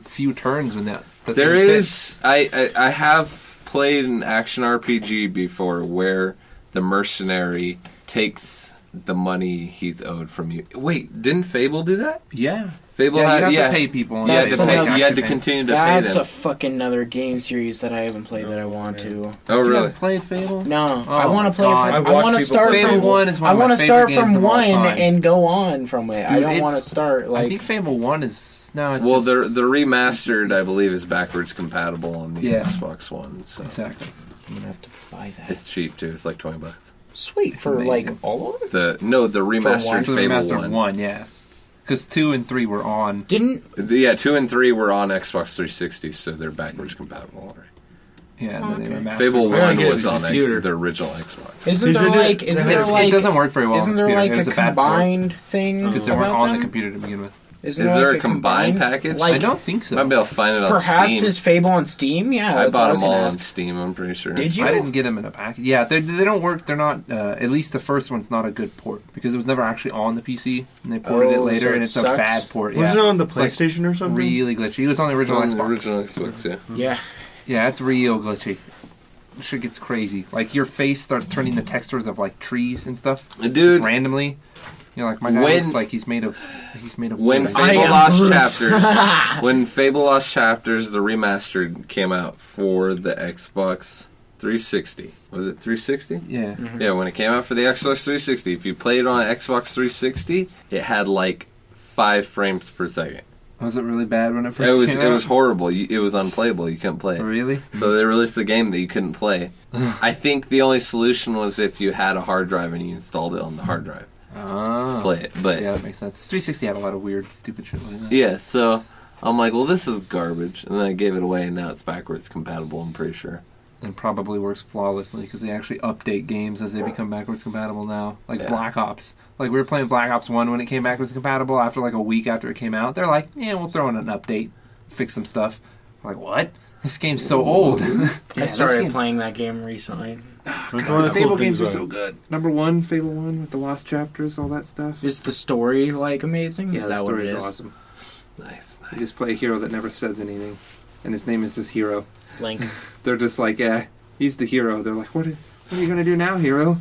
few turns when the There thing is. I have played an action RPG before where the mercenary takes the money he's owed from you. Wait, didn't Fable do that? Yeah. Fable You had have yeah. to pay people. You had That's to pay. another- You had to continue to pay That's them. a fucking another game series that I haven't played that I want to. Oh You really? haven't played Fable? No, I want to play. God. I've I want watched to people start play from Fable 1 is one I of my want to favorite start games from of all one time. and go on from it. I Dude, don't want to it's- start like. I think Fable 1 is... No, it's Well, just- the remastered, I believe, is backwards compatible on the Yeah. Xbox One. So Exactly. I'm gonna have to buy that. it's cheap too. It's like $20. Sweet It's for amazing. like all of it. The one? remastered For the Fable remastered 1. yeah. Because 2 and 3 were on... Didn't Yeah, 2 and 3 were on Xbox 360, so they're backwards compatible already. Yeah, and then they Okay. remastered. Fable I 1 get it, was it's on a computer. the original Xbox. isn't there like It doesn't work very well. Isn't there on the like computer. It a was bad port. combined thing Because they weren't about on them? the computer to begin with. Isn't Is there there like a combined package? I Like, don't think so. Might be able to find it on perhaps Steam. is Fable on Steam? Yeah, I that's what bought was them all gonna on ask. Steam, I'm pretty sure. Did you? I didn't get them in a package. Yeah, they don't work. They're not. At least the first one's not a good port because it was never actually on the PC, and they ported it Oh, later, so and it it's sucks? a bad port. Was yeah. it on the It's like PlayStation or something? really glitchy. It was on the original On Xbox. the original Xbox, yeah. Yeah. Yeah, it's real glitchy. Shit gets crazy. Like your face starts turning the textures of like trees and stuff. Dude, Just randomly. You know, like my guy When- looks like he's made of when wood. I Fable am Lost Groot. Chapters, when Fable Lost Chapters, the remastered came out for the Xbox 360. Was it 360? Yeah. Yeah, when it came out for the Xbox 360, if you played it on Xbox 360, it had like 5 frames per second. Was it really bad when it first It was came it out? was horrible. It was unplayable. You couldn't play it. Really? So they released a game that you couldn't play. I think the only solution was if you had a hard drive and you installed it on the hard drive Ah. to play it. But Yeah, that makes sense. 360 had a lot of weird, stupid shit like that. so I'm like, well, this is garbage, and then I gave it away, and now it's backwards compatible. I'm pretty sure. And probably works flawlessly because they actually update games as they become backwards compatible now. Like Yeah. Black Ops. Like we were playing Black Ops 1 when it came backwards compatible after like a week after it came out. They're like, yeah, we'll throw in an update, fix some stuff. We're like, what? This game's so old. I started playing that game recently. That's one of The the Fable cool games things are so about good. Number 1, Fable 1 with the lost chapters, all that stuff. Is the story like amazing? Yeah, Is the that what story it is is? awesome. Nice. You just play a hero that never says anything, and his name is just Hero. Link. They're just like, yeah, he's the hero. They're like, what are you gonna do now, Hero?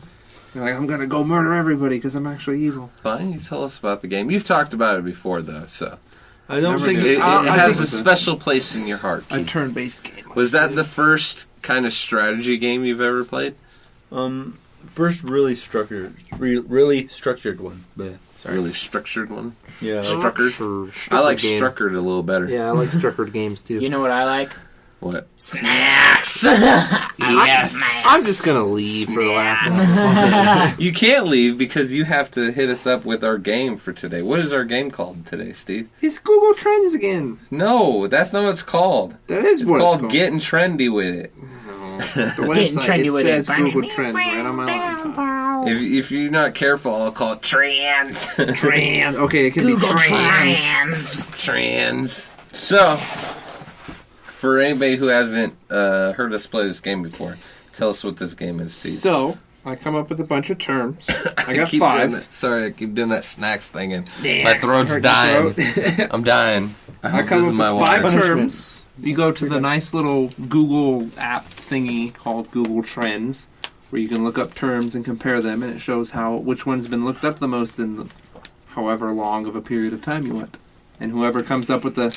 They're like, I'm gonna go murder everybody because I'm actually evil. Fine, you tell us about the game. You've talked about it before, though, so I don't Never think seen it, I has think a it's a- special place in your heart. A Keith. turn-based game. Was that the first kind of strategy game you've ever played? first really structured one. But Really structured one? yeah, Structured? I like structured a little better. Yeah, I like structured games too. You know what I like? What? Snacks. Yes. I'm just gonna leave for the last one. You can't leave because you have to hit us up with our game for today. What is our game called today, Steve? It's Google Trends again. No, that's not what it's called. That is It's what called it's called. Getting Trendy with it. The Getting trendy it with it. says Google Trends right on my laptop. If you're not careful, I'll call it trans. Trans. Okay, it can Google be trans. Trends. Trans. So, for anybody who hasn't heard us play this game before, tell us what this game is, Steve. So, I come up with a bunch of terms. I got keep 5. doing that. Sorry, I keep doing that snacks thing, and Snacks. my throat's Hurt your dying. throat. I'm dying. I I hope come this up is my with 5 water. terms. You go to the nice little Google app thingy called Google Trends, where you can look up terms and compare them, and it shows which one's been looked up the most in however long of a period of time you want. And whoever comes up with the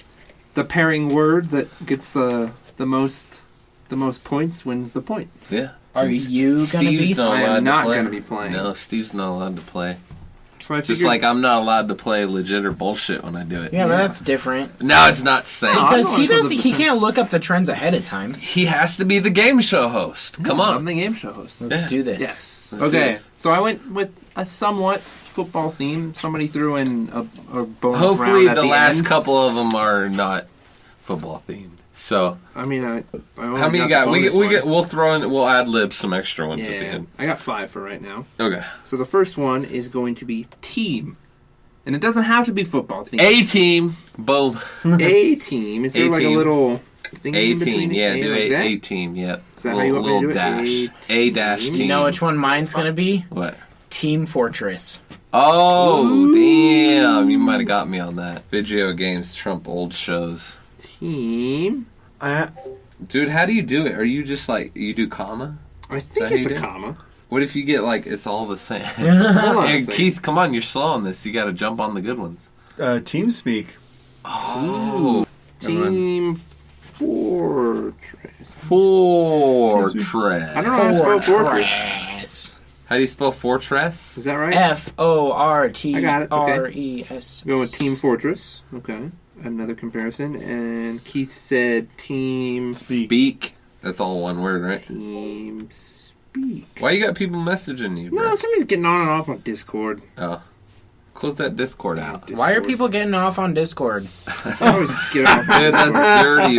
pairing word that gets the most points wins the point. Yeah. Are you gonna Steve's be? not I am allowed to not play. going to be playing. No, Steve's not allowed to play. So I Just figured- like I'm not allowed to play legit or bullshit when I do it. Yeah, but that's different. No, it's not the same. No, Because I don't he wanna doesn't. He can't look up the trends ahead of time. He has to be the game show host. Come I'm on. the game show host. Let's Yeah. do this. Yes. Let's do Okay. this. So I went with a somewhat football theme. Somebody threw in a bonus Hopefully round at the last end. couple of them are not football themed. So I mean, I only how many you got? got? the bonus one. We'll ad lib some extra ones at the Yeah, end. I got 5 for right now. Okay. So the first one is going to be team, and it doesn't have to be football themed. A team. Boom. A team. Is there like a A-team. little thing A in between team. Yeah, it? do like that? A team. Yep. Is that how you want me to little do it? dash. A dash team. team. You know which one mine's gonna be? What? Team Fortress. Oh, Ooh. damn. You might have got me on that. Video games trump old shows. Team. Dude, how do you do it? Are you just like, you do comma? I think That it's you a do? comma. What if you get like, it's all the same? Hold on a Hey, second. Keith, come on, you're slow on this. You gotta jump on the good ones. TeamSpeak. Oh. Team Fortress. Fortress. I don't know how to spell fortress. Fortress. How do you spell fortress? Is that right? Fortress. I got it, okay. Go with Team Fortress. Okay. Another comparison. And Keith said Team Speak. That's all one word, right? Team Speak. Why you got people messaging you, bro? No, somebody's getting on and off on Discord. Oh. Close that Discord out. Why are people getting off on Discord? I always get off on Dude, Discord. that's dirty,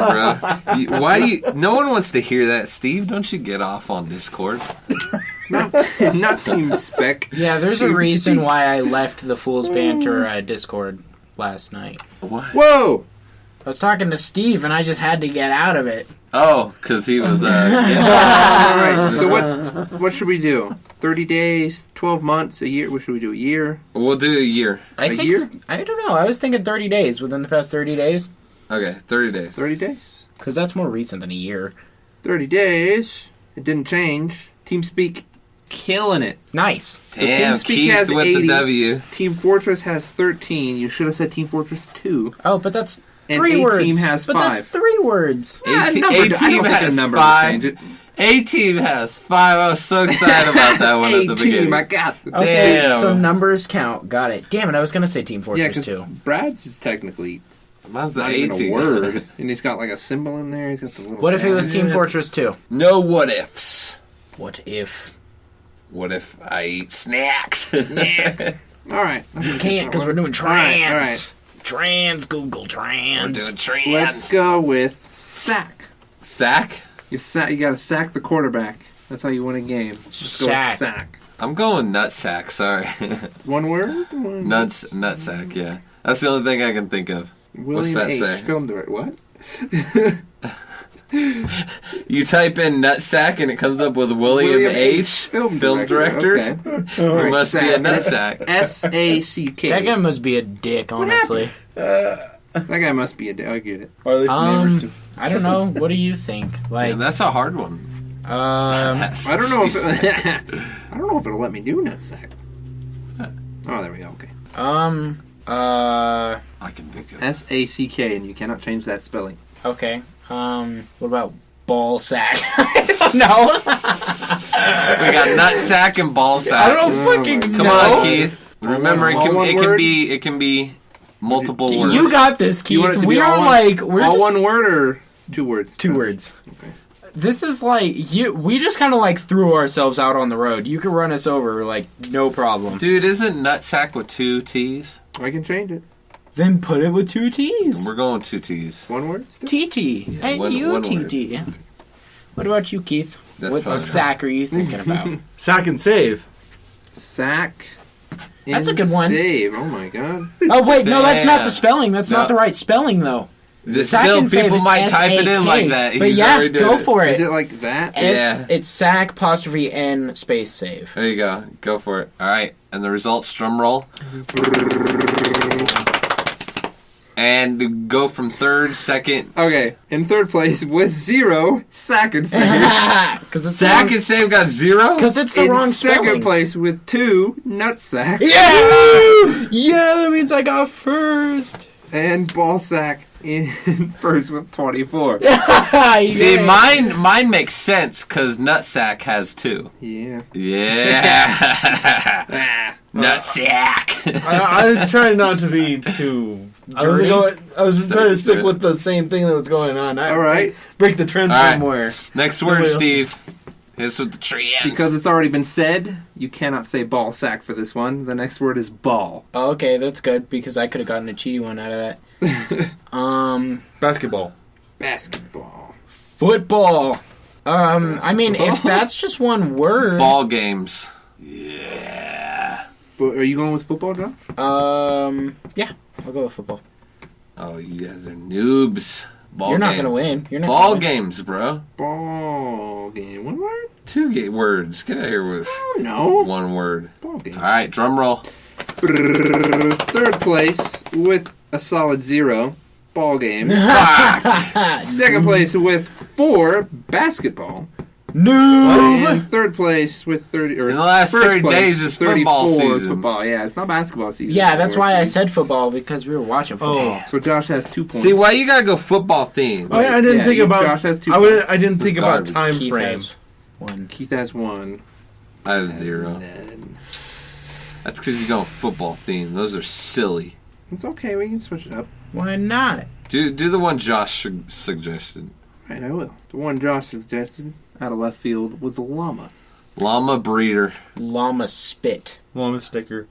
bro. Why do you... No one wants to hear that, Steve. Don't you get off on Discord? Not Team Spec. Yeah, there's a Team reason Speak. why I left the Fool's Banter Discord last night. What? Whoa! I was talking to Steve and I just had to get out of it. Oh, because he was... All right. So what should we do? 30 days, 12 months, a year? What should we do? A year? We'll do a year. I A think year? I don't know. I was thinking 30 days within the past 30 days Okay, 30 days. 30 days? because that's more recent than a year. 30 days. It didn't change. TeamSpeak killing it. Nice. So Damn, TeamSpeak Keith has with 80. the W. Team Fortress has 13. You should have said Team Fortress 2. Oh, but that's And 3 words. A-Team has but 5. that's 3 words. Yeah, A-team number- I don't think a has number would 5. change it. A-team has 5. I was so excited about that one at the A-Team, beginning. I got it. Okay, Damn. so numbers count. Got it. Damn it, I was going to say Team Yeah, Fortress because 2. Brad's is technically Mine's the not even A-team. a word. And he's got like a symbol in there. He's got the little... What if it was dash. Team Fortress 2? No what ifs. What if? What if I eat snacks? All right. You can't because we're doing All right, trans. all right. Trans, Google We're trans. doing trans. Let's go with sack. Sack? You got to sack the quarterback. That's how you win a game. Let's go with Sack. sack. I'm going nutsack, sorry. One word? One Nutsack, yeah. That's the only thing I can think of. What's William that H. say? Film director. What? You type in nutsack and it comes up with William H. Film director. Okay. It must be a nutsack. S-A-C-K. That guy must be a dick, honestly. That guy must be a... I get it. Or at least neighbors too. I don't know. What do you think? Like, Damn, that's a hard one. I don't know if... I don't know if it'll let me do nutsack. Oh, there we go. Okay. I can think of it. S-A-C-K, and you cannot change that spelling. okay. What about ball sack? I don't know. We got nutsack and ballsack. I don't fucking Come know. on, Keith. Remember, All one word? it can be multiple words. You got this, You want it Keith. to We be are all like, we're all just one word or 2 words? 2 words. Okay. This is like we just kind of like threw ourselves out on the road. You can run us over like no problem. Dude, isn't nutsack with 2 T's? I can change it. Then put it with 2 T's. We're going 2 T's. One word still? TT and one UTT. What about you, Keith? That's What fine. sack are you thinking about? Sack and save. Sack. That's a and good one. Save. Oh my god. Oh wait, no, that's not Damn. the spelling. That's not No. the right spelling though. Sack Still, and save people is might type it in S-A-K. like that. But He's yeah, already doing go for it. Is it like that? Yeah. It's sack apostrophe N space save. There you go. Go for it. All right. And the results, drum roll. And go from third, second. Okay, in third place with 0, sack and save. Because it's Sack and save got 0? Because it's the In wrong second spelling. place with 2, nutsack. Yeah! Yeah, that means I got first. And ball sack in first with 24. See, mine makes sense because nutsack has 2. Yeah. Yeah. Nutsack. I tried not to be too. I was just trying to stick with the same thing that was going on. All right. Break the trend All right. somewhere. Next word, Nobody else- Steve. Hit us with the trends. Because it's already been said, you cannot say ball sack for this one. The next word is ball. Oh, okay, that's good because I could have gotten a cheaty one out of that. Basketball. Basketball. Football. I mean, if that's just one word. Ball games. Yeah. Are you going with football, Josh? Yeah, I'll go with football. Oh, you guys are noobs. Ball You're not games. gonna win. You're not Ball gonna win. games, bro. Ball game. One word? 2 words. Get out of here with Oh, no. 1 word. Ball game. All right, drum roll. Third place with a solid 0, ball games. Second place with 4, basketball. No. And third place with 30. Or In the last first 30 place, days is football 34 is season. football. Yeah, it's not basketball season. Yeah, that's why I anymore. said football because we were watching football. So Josh has 2 points. See, why you gotta go football theme? Oh, yeah, I didn't Yeah, think you- about. Josh has 2 I points. didn't think about Garbage. time Keith frame. has one. Keith has 1. I have 0. And That's because you're going football theme. Those are silly. it's okay. We can switch it up. Why not? Do the one Josh suggested. Right, I will. The one Josh suggested out of left field was a llama. Llama breeder. Llama spit. Llama sticker.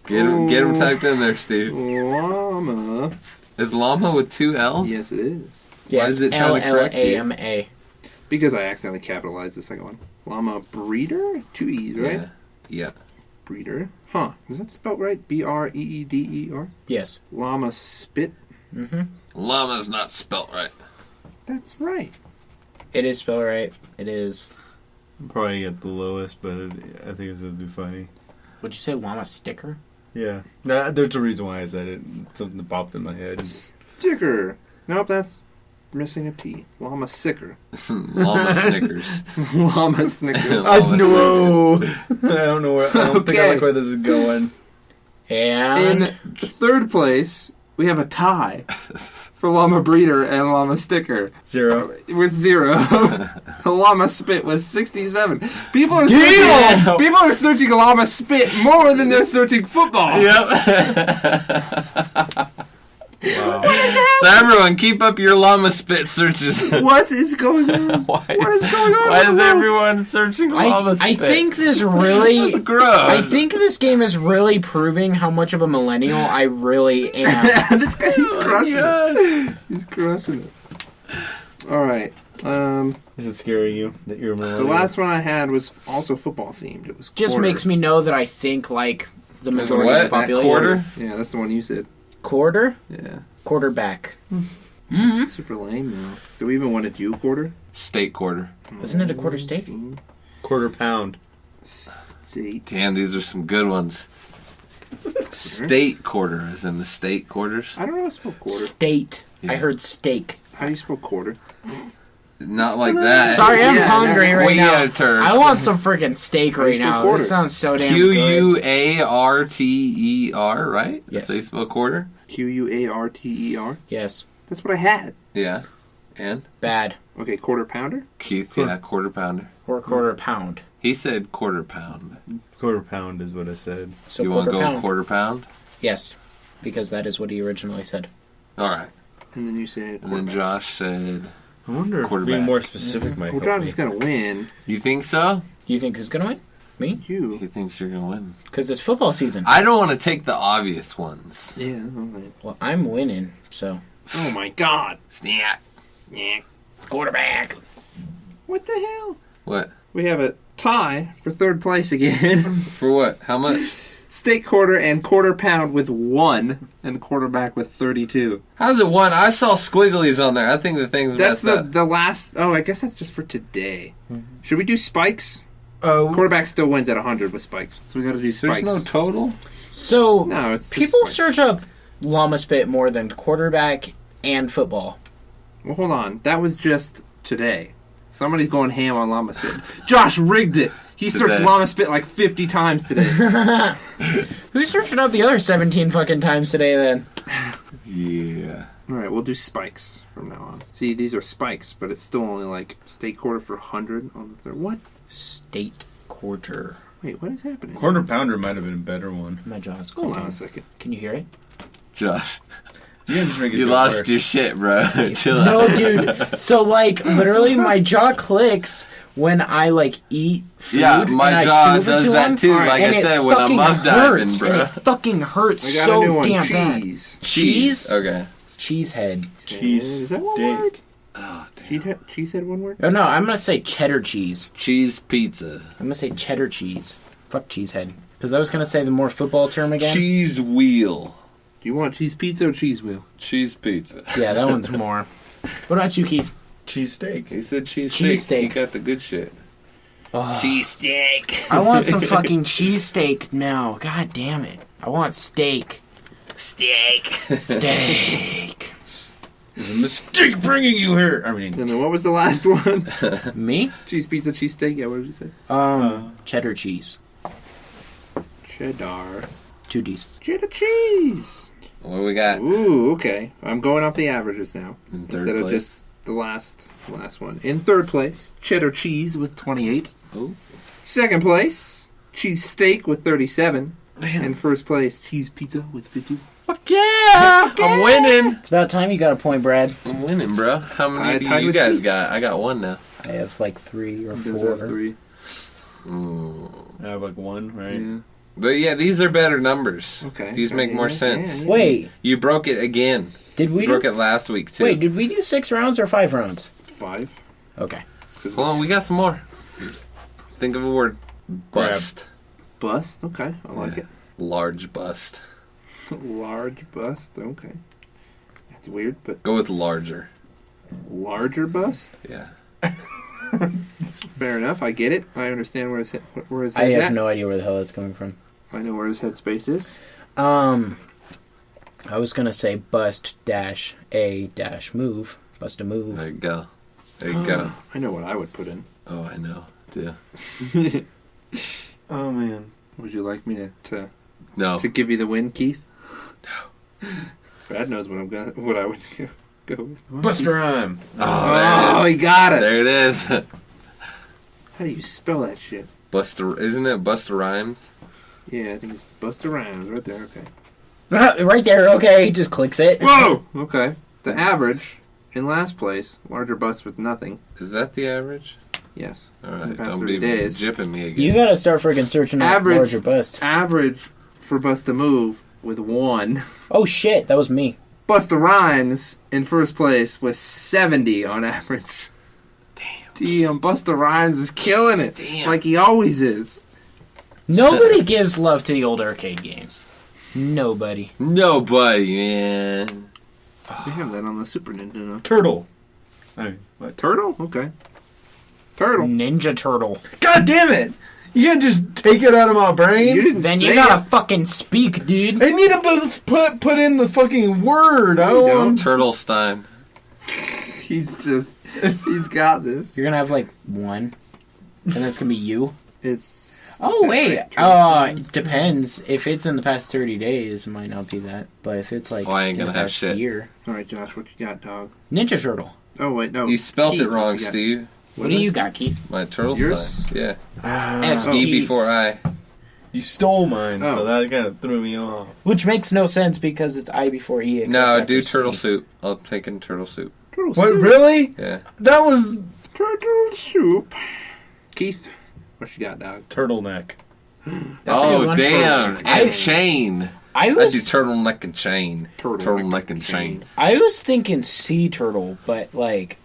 Get him typed in there, Steve. Llama. Is llama with 2 L's? Yes, it is. Yes, is it trying to correct you? LLAMA. Because I accidentally capitalized the second one. Llama breeder? 2 E's, right? Yeah. Yeah. Breeder. Huh. Is that spelled right? Breeder? Yes. Llama spit? Mm-hmm. Llama's not spelt right. That's right. It is spelled right. It is. Probably get the lowest, but I think it's gonna be funny. Would you say llama sticker? Yeah, there's a reason why I said it. Something that popped in my head. Sticker. Nope, that's missing a T. Llama sicker. Llama Snickers. Llama Snickers. I know. I don't know where. I don't think I Okay. like where this is going. And In third place, we have a tie for Llama Breeder and Llama Sticker 0. with 0. Llama Spit was 67. People are Damn! searching. People are searching Llama Spit more than they're searching football. Wow. So everyone, keep up your llama spit searches. What is going on? Why What is going on Why in the is world? everyone searching llama spit? I think this really. That's gross. I think this game is really proving how much of a millennial I really am. This guy, he's crushing God. it. He's crushing it. All right. Is it scaring you that you're a The millennial? last one I had was also football themed. It was Just quarter. makes me know that I think like the Is it majority of the what? population. Quarter? Yeah, that's the one you said. Quarter? Yeah. Quarterback. Super lame though. Do we even want to do quarter? State quarter. Isn't it a quarter steak? Quarter pound. State. Damn, these are some good ones. State quarter, as in the state quarters. I don't know how to spell quarter. State. Yeah. I heard steak. How do you spell quarter? Not like that. Sorry, I'm Yeah, hungry right now. Quieter. I want some freaking steak How do you right spell now. quarter? This sounds so damn good. Quarter, right? Yes. That's how you spell quarter? Quarter. Yes. That's what I had. Yeah. And? Bad. Okay, quarter pounder. Keith, yeah, quarter pounder. Or quarter pound. He said quarter pound. Quarter pound is what I said. So You want to quarter go pound. quarter pound? Yes. Because that is what he originally said. All right. And then you said. And then Josh said, I wonder if Quarterback. being more specific might Well, help Josh me. is gonna win. you think so? Do you think who's going to win? Me? He You. thinks you're going to win. Because it's football season. I don't want to take the obvious ones. Yeah. All right. Well, I'm winning, so. Oh my God. Snack. Yeah. Quarterback. What the hell? What? We have a tie for third place again. For what? How much? steak quarter and quarter pound with 1, and quarterback with 32. How's it 1? I saw squigglies on there. I think the thing's That's messed up. the last. Oh, I guess that's just for today. Mm-hmm. Should we do spikes? Oh, Quarterback still wins at 100 with spikes, so we got to do spikes. There's no total? So, No, it's just people spikes. search up llama spit more than quarterback and football. Well, hold on. That was just today. Somebody's going ham on llama spit. Josh rigged it. He searched Today. llama spit like 50 times today. Who's searching up the other 17 fucking times today then? Yeah. All right, we'll do spikes from now on. See, these are spikes, but it's still only like steak quarter for 100 on the third. What? State quarter. Wait, what is happening? quarter pounder might have been a better one. My jaw's Hold on clicking. a second. Can you hear it? Josh, You can just make it you go lost first. your shit, bro. Chill No, out. dude. So, like, literally my jaw clicks when I, like, eat food. Yeah, my and I jaw chew for does too that long, too, Alright, like and I it said, when I'm fucking muff diving, hurts, bro. and it fucking hurts I got so a new one. damn bad. Cheese. Cheese? Okay. Cheese head. Cheese Is that one steak. word? Oh, damn. Cheese had one word? Oh, no, I'm going to say cheddar cheese. Cheese pizza. I'm going to say cheddar cheese. Fuck cheese head. Because I was going to say the more football term again. Cheese wheel. Do you want cheese pizza or cheese wheel? Cheese pizza. Yeah, that one's more. What about you, Keith? Cheese steak. He said cheese Cheese steak. He steak. got the good shit. Oh, Cheese steak. I want some fucking cheese steak now. God damn it. I want steak. Steak. Steak. It's a mistake bringing you here. I mean, And then what was the last one? Me? Cheese pizza, cheese steak? Yeah, what did you say? Cheddar cheese. Cheddar. 2 Ds. Cheddar cheese. What do we got? Ooh, okay. I'm going off the averages now. In third Instead of place. just the last one. In third place, cheddar cheese with 28. Ooh. Second place, cheese steak with 37. And first place, cheese pizza with 50. Fuck yeah! I'm winning. It's about time you got a point, Brad. I'm winning, bro. How many do tied you with guys Keith. got? I got 1 now. I have like 3 or Does 4. have 3. I have like one, right? Yeah. But yeah, these are better numbers. Okay. These make more sense. Yeah. Wait, You broke it again. did we You broke do... it last week, too. Wait, did we do 6 rounds or 5 rounds? 5. Okay. Hold on, we got some more. Think of a word. Bust. Bust. Okay, I like Yeah. Large bust. it. Large bust. Okay. That's weird, but Go with larger. larger bust. Yeah. Fair enough. I get it. I understand where his head's I have at. no idea where the hell that's coming from. I know where his headspace is. I was gonna say bust dash a dash move. Bust a move. There you go. There you go. I know what I would put in. Oh, I know. Yeah. Oh man. Would you like me to No. give you the win, Keith? No. Brad knows what I would go with. Buster Rhyme. Oh, Oh, he got it. there it is. How do you spell that shit? Buster, isn't it Buster Rhymes? Yeah, I think it's Buster Rhymes right there. Okay. Right there, okay, just clicks it. Whoa! Okay. The average in last place, larger bust with nothing. Is that the average? Yes. All In the right, past don't 30 be days. jipping me again. You gotta start freaking searching up Average. larger bust. Average for Bust a Move with 1. Oh shit, that was me. Busta Rhymes in first place with 70 on average. Damn, Busta Rhymes is killing it. Damn. Like he always is. Nobody gives love to the old arcade games. Nobody. Nobody, man. We have that on the Super Nintendo. Turtle. I mean, what? Turtle? Okay. Turtle. Ninja Turtle. God damn it! You can't just take it out of my brain. You didn't Then say you gotta it. fucking speak, dude. I need to put in the fucking word. I You don't want. Turtle Stein. He's got this. You're gonna have like 1. And that's gonna be you. It's. Oh wait. Depends. If it's in the past 30 days, it might not be that. But if it's like Oh, I ain't in gonna the have past shit. year. Alright, Josh, what you got, dog? Ninja Turtle. Oh, wait, no. You spelt Keith, it wrong, what you got? Steve. What do you got, Keith? My Turtle Yours? Stein. Yeah. S-T. E before I. You stole mine, Oh. so that kind of threw me off. Which makes no sense because it's I before E. except No, after do C. Turtle Soup. I'll take in Turtle Soup. Turtle What, soup. really? Yeah. That was Turtle soup. Keith, what you got, dog? turtleneck. That's a good Oh, one. damn. Turtleneck. And chain. I I do was turtleneck and chain. Turtleneck and chain. I was thinking sea turtle, but like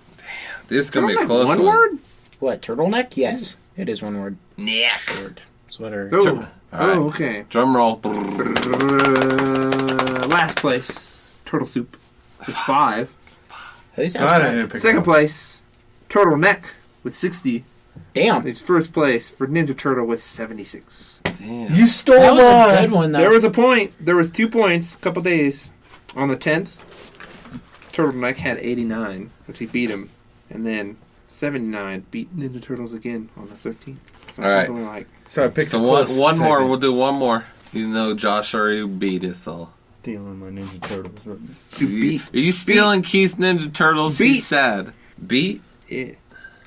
This is going to be a Turtleneck, close one one. word? what? Turtleneck? Yes, it is one word. Neck. Word. Sweater. Oh. All right. Oh, okay. Drum roll. Last place, Turtle Soup with 5. That sounds God, I good. didn't pick Second up. place, Turtleneck with 60. Damn. Leaves first place for Ninja Turtle with 76. Damn. You stole That was mine. a good one, though. There was a point. There was 2 points a couple days. On the 10th, Turtleneck had 89, which he beat him. And then 79 beat Ninja Turtles again on the 13th. So All right. people are like, So I picked So a one close more. second. We'll do one more. Even though Josh already beat us all. Stealing my Ninja Turtles. to beat. Are you stealing Keith's Ninja Turtles? Beat. He's sad. Beat? Yeah.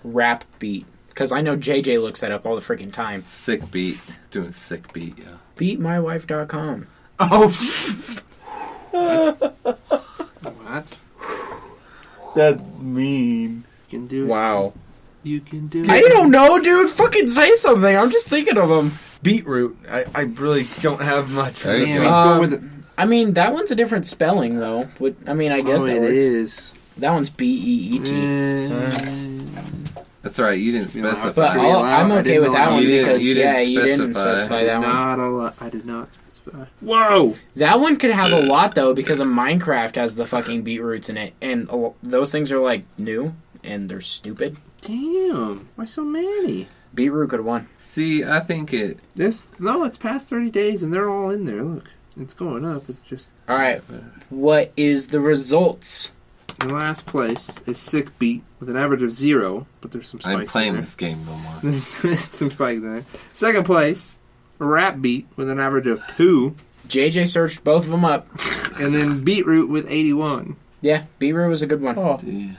Rap beat. Because I know JJ looks that up all the freaking time. Sick beat. Doing sick beat, yeah. Beatmywife.com. Oh, What? that's mean. You can do it. Wow. You can do it. I don't know, dude. Fucking say something. I'm just thinking of them. Beetroot. I really don't have much for There you this Damn, go. he's one. going with it. I mean, that one's a different spelling, though. But I mean, I guess Oh, that it works. is. That one's B-E-E-T. That's alright, you didn't You know, specify. But Should we allow- I'm I okay didn't with that allow- one You didn't- because, you didn't you didn't specify. specify that one. I did not specify. Whoa. That one could have a lot, though, because of Minecraft has the fucking beetroots in it. And those things are, like, new, and they're stupid. Damn. Why so many? Beetroot could have won. See, I think it. No, it's past 30 days and they're all in there. Look. It's going up. It's just. All right. What is the results? In last place is Sick Beat with an average of 0, but there's some spikes I'm playing in there. this game no more. There's some spikes in there. Second place, Rap Beat with an average of 2, JJ searched both of them up. and then Beetroot with 81. Yeah, Beetroot was a good one. Yeah.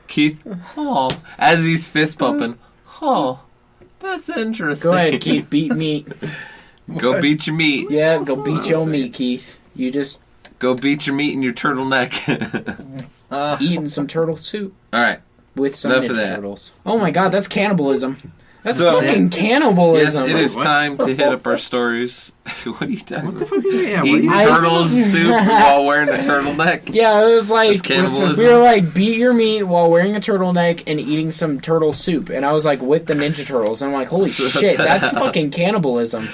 Keith, oh, as he's fist pumping, oh, that's interesting. Go ahead, Keith. Beat meat. Go beat your meat. Yeah, go beat your meat, Keith. You just Go beat your meat in your turtleneck. eating some turtle soup Alright. with some Enough of Ninja that. Turtles. Oh my god, that's cannibalism. That's So- fucking Yes, cannibalism. it is What? time to hit up our stories. What are you talking What the about? fuck are you? Yeah, what are Eating you? I- turtles soup while wearing a turtleneck. Yeah, it was That's like cannibalism. we were like beat your meat while wearing a turtleneck and eating some turtle soup, and I was like with the Ninja Turtles, and I'm like, holy shit, that's fucking cannibalism.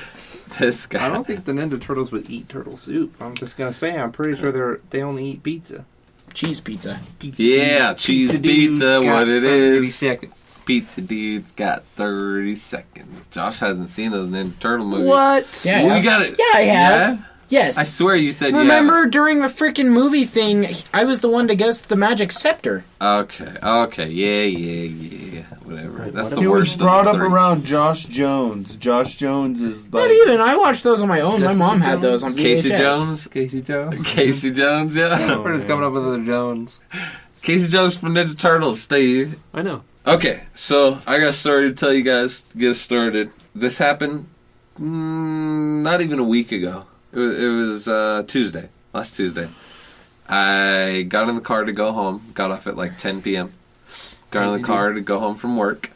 This I guy. don't think the Ninja Turtles would eat turtle soup. I'm just gonna say, I'm pretty sure they only eat pizza. Cheese pizza. Pizza Yeah, dudes- cheese dudes pizza, got what it 30 is. seconds. Pizza dude's got 30 seconds. Josh hasn't seen those Ninja Turtle movies. What? Yeah, We I have. got it. Yeah, I have. Yeah? Yes. I swear you said Remember during the freaking movie thing, I was the one to guess the magic scepter. yeah. Okay. Yeah. Whatever. That's the He was worst of brought the up three. around Josh Jones. Josh Jones is like... Not even. I watched those on my own. Jessica my mom had Jones? those on VHS. Casey Jones? Casey Jones. Casey Jones, yeah. We're just coming up with other Jones. Casey Jones from Ninja Turtles, Steve. I know. Okay, so I got a story to tell you guys to get us started. This happened not even a week ago. It was Tuesday, last Tuesday. I got in the car to go home. Got off at like 10 p.m. Got in the car to go home from work.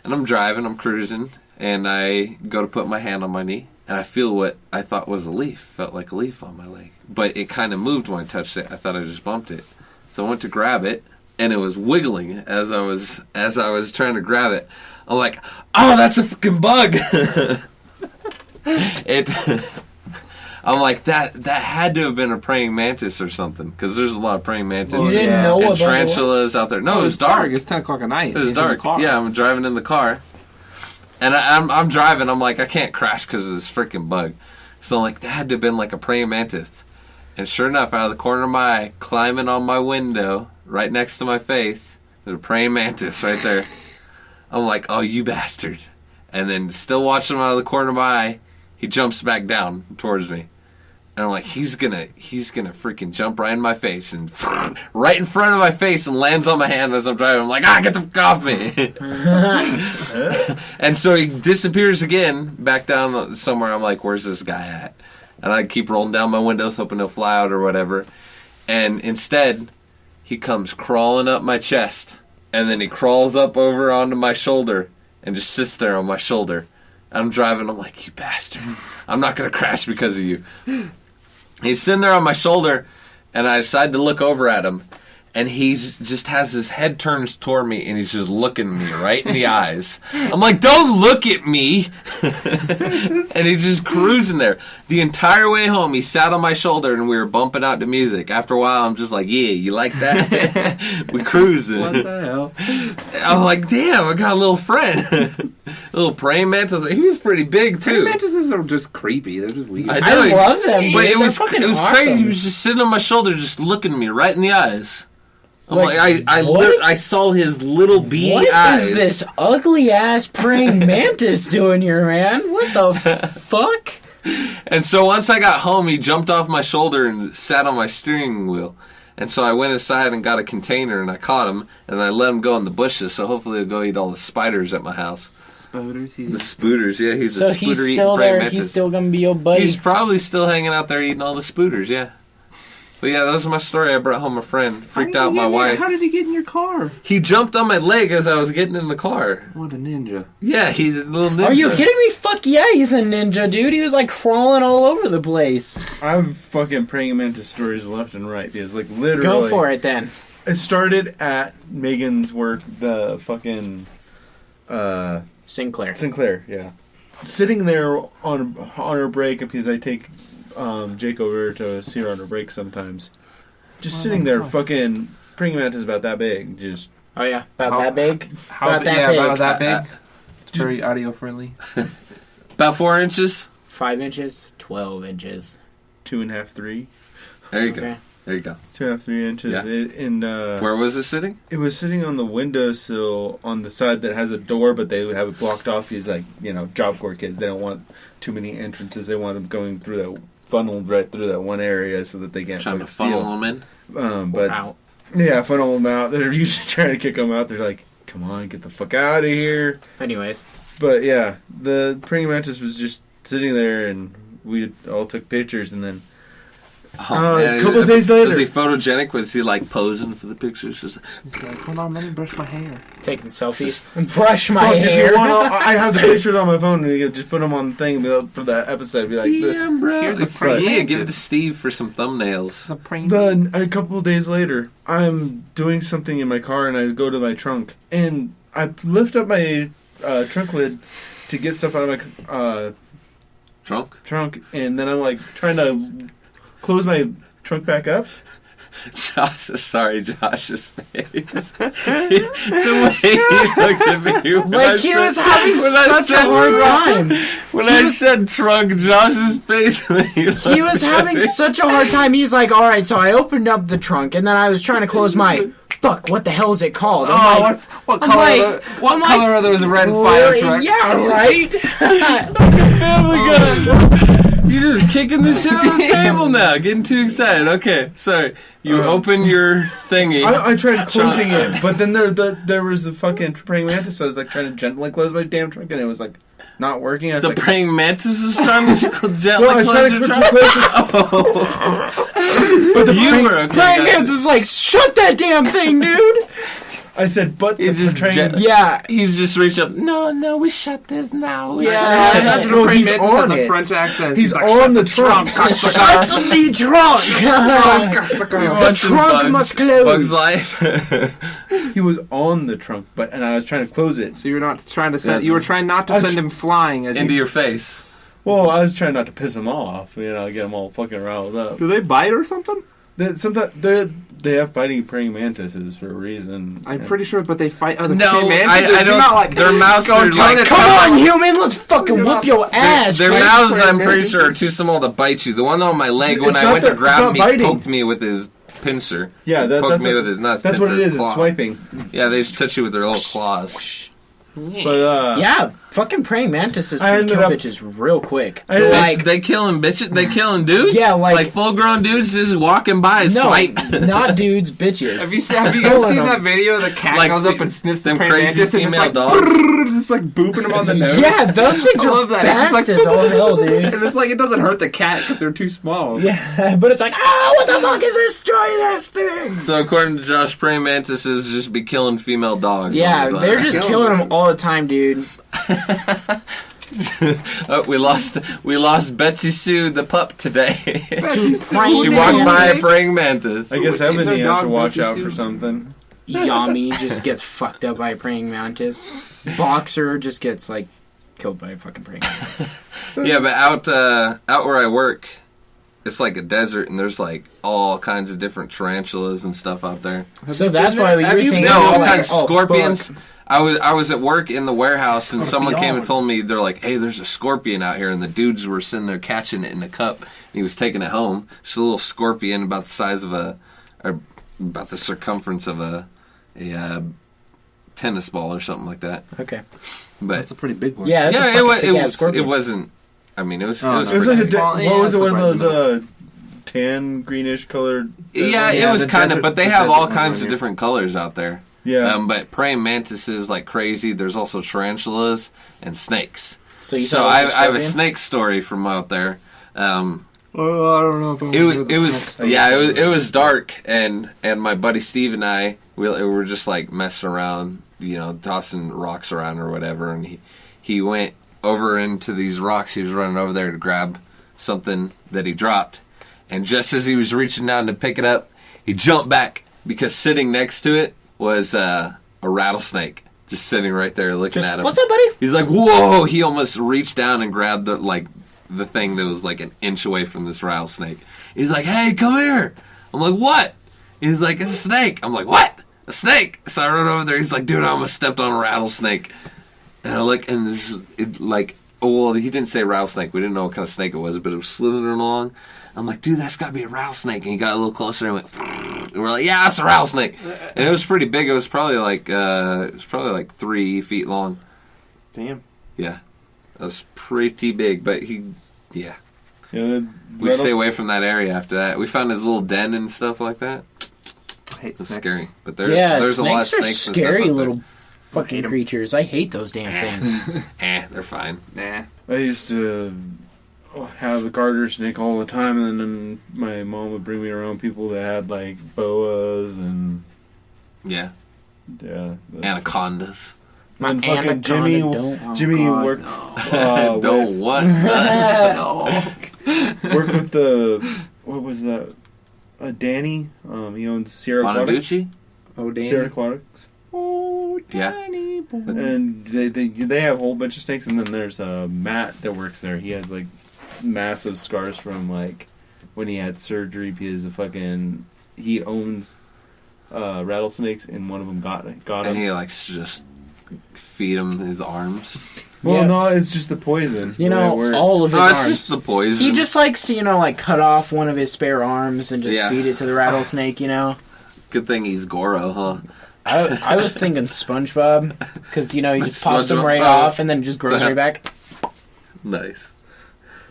And I'm driving, I'm cruising, and I go to put my hand on my knee. And I feel what I thought was a leaf. Felt like a leaf on my leg. But it kind of moved when I touched it. I thought I just bumped it. So I went to grab it, and it was wiggling as I was trying to grab it. I'm like, oh, that's a freaking bug. I'm like, that had to have been a praying mantis or something, because there's a lot of praying mantis You didn't yeah. know and what bug it was? tarantulas out there. No, it was dark. It's 10 o'clock at night. It was He's in the dark. car. Yeah, I'm driving in the car, and I'm driving. I'm like, I can't crash because of this freaking bug. So I'm like, that had to have been like a praying mantis. And sure enough, out of the corner of my eye, climbing on my window, right next to my face, there's a praying mantis right there. I'm like, oh, you bastard. And then still watching him out of the corner of my eye, he jumps back down towards me. And I'm like, he's gonna freaking jump right in my face and right in front of my face and lands on my hand as I'm driving. I'm like, get the fuck off me. And so he disappears again back down somewhere. I'm like, where's this guy at? And I keep rolling down my windows hoping he'll fly out or whatever. And instead, he comes crawling up my chest. And then he crawls up over onto my shoulder and just sits there on my shoulder. I'm driving. I'm like, you bastard. I'm not going to crash because of you. He's sitting there on my shoulder, and I decide to look over at him. and he's just has his head turned toward me, and he's just looking me right in the eyes. I'm like, don't look at me. And he's just cruising there. The entire way home, he sat on my shoulder, and we were bumping out to music. After a while, I'm just like, yeah, you like that? We cruising. What the hell? I'm like, damn, I got a little friend. A little praying mantis. He was pretty big, too. Praying mantises are just creepy. They're just weird. I know, I love them, but dude. it was They're fucking crazy. awesome. He was just sitting on my shoulder, just looking at me right in the eyes. I'm Like, like, I saw his little beady What eyes. is this ugly ass praying mantis doing here, man? What the fuck? And so once I got home, he jumped off my shoulder and sat on my steering wheel. And so I went inside and got a container, and I caught him, and I let him go in the bushes. So hopefully he'll go eat all the spiders at my house. Spooters. The spooters, yeah. He's So a he's spooter eating still praying there. mantis. He's still gonna be your buddy. He's probably still hanging out there eating all the spooters, yeah. But yeah, that was my story. I brought home a friend. Freaked out my wife. How did he get in your car? He jumped on my leg as I was getting in the car. What a ninja. Yeah, he's a little ninja. Are you kidding me? Fuck yeah, he's a ninja, dude. He was like crawling all over the place. I have fucking praying mantis stories left and right. Because, like, literally... Go for it then. It started at Megan's work, the fucking... Sinclair. Yeah. Sitting there on her break, because I take Jake over to see her on her break sometimes. Just sitting there, fucking praying mantis about that big. Just... Oh yeah, about that big. How About that yeah, big. about that big. It's very audio friendly. About 4 inches? 5 inches, 12 inches. 2.5, 3. There you go. Okay. There you go. 2.5, 3 inches. Yeah. Where was it sitting? It was sitting on the windowsill on the side that has a door, but they would have it blocked off because, like, you know, Job Corps kids, they don't want too many entrances. They want them going through that, funneled right through that one area so that they can't Trying to steal. funnel them in? But Out. yeah, funnel them out. They're usually trying to kick them out. They're like, come on, get the fuck out of here. Anyways. But yeah, the praying mantis was just sitting there, and we all took pictures, and then a couple of days later... Was he photogenic? Was he, like, posing for the pictures? Just... He's like, hold on, let me brush my hair. Taking selfies. Brush my Fuck, hair. if you want, I have the pictures on my phone, and you can just put them on the thing for that episode. Be like, Damn, bro. here's the praying Yeah, mantis. give it to Steve for some thumbnails. The praying A couple of days later, I'm doing something in my car, and I go to my trunk, and I lift up my trunk lid to get stuff out of my Trunk? and then I'm like trying to close my trunk back up. Josh's face. The way he looked at me. Like he was having such a hard time. When I said trunk, Josh's face. He was having such a hard time. He's like, all right, so I opened up the trunk, and then I was trying to close my... Fuck, what the hell is it called? I'm like, what I'm color? like- What I'm color like, are those red fire trucks? yeah, right? Family Guy. You're just kicking the shit on the table now. Getting too excited. Okay, sorry. You open your thingy. I tried closing it, but then there was a fucking praying mantis. So I was like trying to gently close my damn trunk, and it was like not working. I was The like, praying mantis was trying to gently I was close trying your to trunk. close it. But the You were okay. Praying guys. Mantis is like, shut that damn thing, dude! I said, but He the just praying Yeah. He's just reached up. No, we shut this now. We Yeah. shut it. Imagine No, a praying he's mantis has on a it. French accent. He's like, on "Shut the trunk." Shut the trunk! You're The watching trunk must close. Bugs Life. He was on the trunk, and I was trying to close it. So you're not trying to send. You were trying not to I send tr- him flying. As Into you, your face. Well, I was trying not to piss him off, get them all fucking riled up. do they bite or something? Sometimes they have fighting praying mantises for a reason. I'm pretty sure, but they fight other No, praying mantises. I You're don't. not like Their mouths going are toe like. to Come toe. on, human, let's fucking whoop your ass. Their man. mouths, I'm pretty sure, are too small to bite you. The one on my leg, when It's I not went to that- grab it's him, not he biting. poked me with his pincer. Yeah, Poked that's me with his nuts. That's what it pincer, is. his It's claw. swiping. Yeah, they just touch you with their little claws. But Yeah, fucking praying mantises I can ended kill up- bitches real quick. I- They're they- like, They killing bitches. They killing dudes. Yeah, like- full grown dudes just walking by, no, swipe. not dudes, bitches. Have you guys Killing seen them. that video? The cat Like goes up and sniffs the them praying crazy mantis and it's female like dogs. just like booping him on the nose. Yeah, those things I are love that. fast It's just as like all hell, dude. and it's like it doesn't hurt the cat because they're too small. Yeah, but it's like, oh, what the fuck is this? Destroy this thing! So according to Josh, praying mantises just be killing female dogs. Yeah, all the time. they're just killing them all the time, dude. Oh, we lost Betsy Sue the pup today. Betsy She Sue. walked by a praying mantis. I guess Their Ebony has to dog watch Betsy out Sue. for something. Yami just gets fucked up by a praying mantis. Boxer just gets like killed by a fucking praying mantis. Yeah, but out where I work, it's like a desert, and there's like all kinds of different tarantulas and stuff out there. So that's why you're thinking. No, all like, kinds of oh, scorpions. fuck. I was at work in the warehouse, and Gotta someone be came on. and told me, they're like, hey, there's a scorpion out here, and the dudes were sitting there catching it in a cup, and he was taking it home. It's a little scorpion about the size of about the circumference of a tennis ball or something like that. Okay. But That's a pretty big one. Yeah, that's it wasn't. I mean, it was. Oh, it was no. It was pretty- like Small- what yeah, was it? it's One of the those tan, greenish colored. yeah, it Yeah, was the kind of, desert- but they the have desert all ones kinds around of here. different colors out there. Yeah. But praying mantises like crazy. There's also tarantulas and snakes. So you So thought I it was a have a scorpion? snake story from out there. Oh, I don't know if I'm It was dark, and my buddy Steve and I we were just like messing around, tossing rocks around or whatever, and he went over into these rocks. He was running over there to grab something that he dropped, and just as he was reaching down to pick it up, he jumped back because sitting next to it was a rattlesnake just sitting right there looking at him. What's up, buddy? He's like, whoa! He almost reached down and grabbed the thing that was like an inch away from this rattlesnake. He's like, hey, come here. I'm like, what? He's like, it's a snake. I'm like, what? A snake? So I run over there. He's like, dude, I almost stepped on a rattlesnake. And I look, and he didn't say rattlesnake. We didn't know what kind of snake it was, but it was slithering along. I'm like, dude, that's got to be a rattlesnake. And he got a little closer and went, and we're like, yeah, that's a rattlesnake. And it was pretty big. It was probably like 3 feet long. Damn. Yeah. That was pretty big, but Yeah, we stay away from that area after that. We found his little den and stuff like that. I hate It's snakes. scary. But there's a lot of snakes are snakes and scary stuff out little fucking creatures. I hate those damn things. there. They're fine. Nah. I used to have a garter snake all the time, and then my mom would bring me around people that had like boas and Yeah. Anacondas. And fucking Anaconda Jimmy don't- Jimmy God, worked Don't what? worked with the what was that? Danny. He owns Sierra Aquatics. Bonaducci? Oh, damn. Sierra Aquatics. Yeah. And they have a whole bunch of snakes, and then there's Matt that works there. He has like massive scars from like when he had surgery because he owns rattlesnakes, and one of them got And him. he likes to just feed him his arms. Well, Yeah. no, it's just the poison. You the way it know, works. all of his Oh, it's arms. just the poison. He just likes to, cut off one of his spare arms and just Yeah. feed it to the rattlesnake, Good thing he's Goro, huh? I was thinking SpongeBob, because, he just pops him SpongeBob, right oh. off and then just grows The- right back. Nice.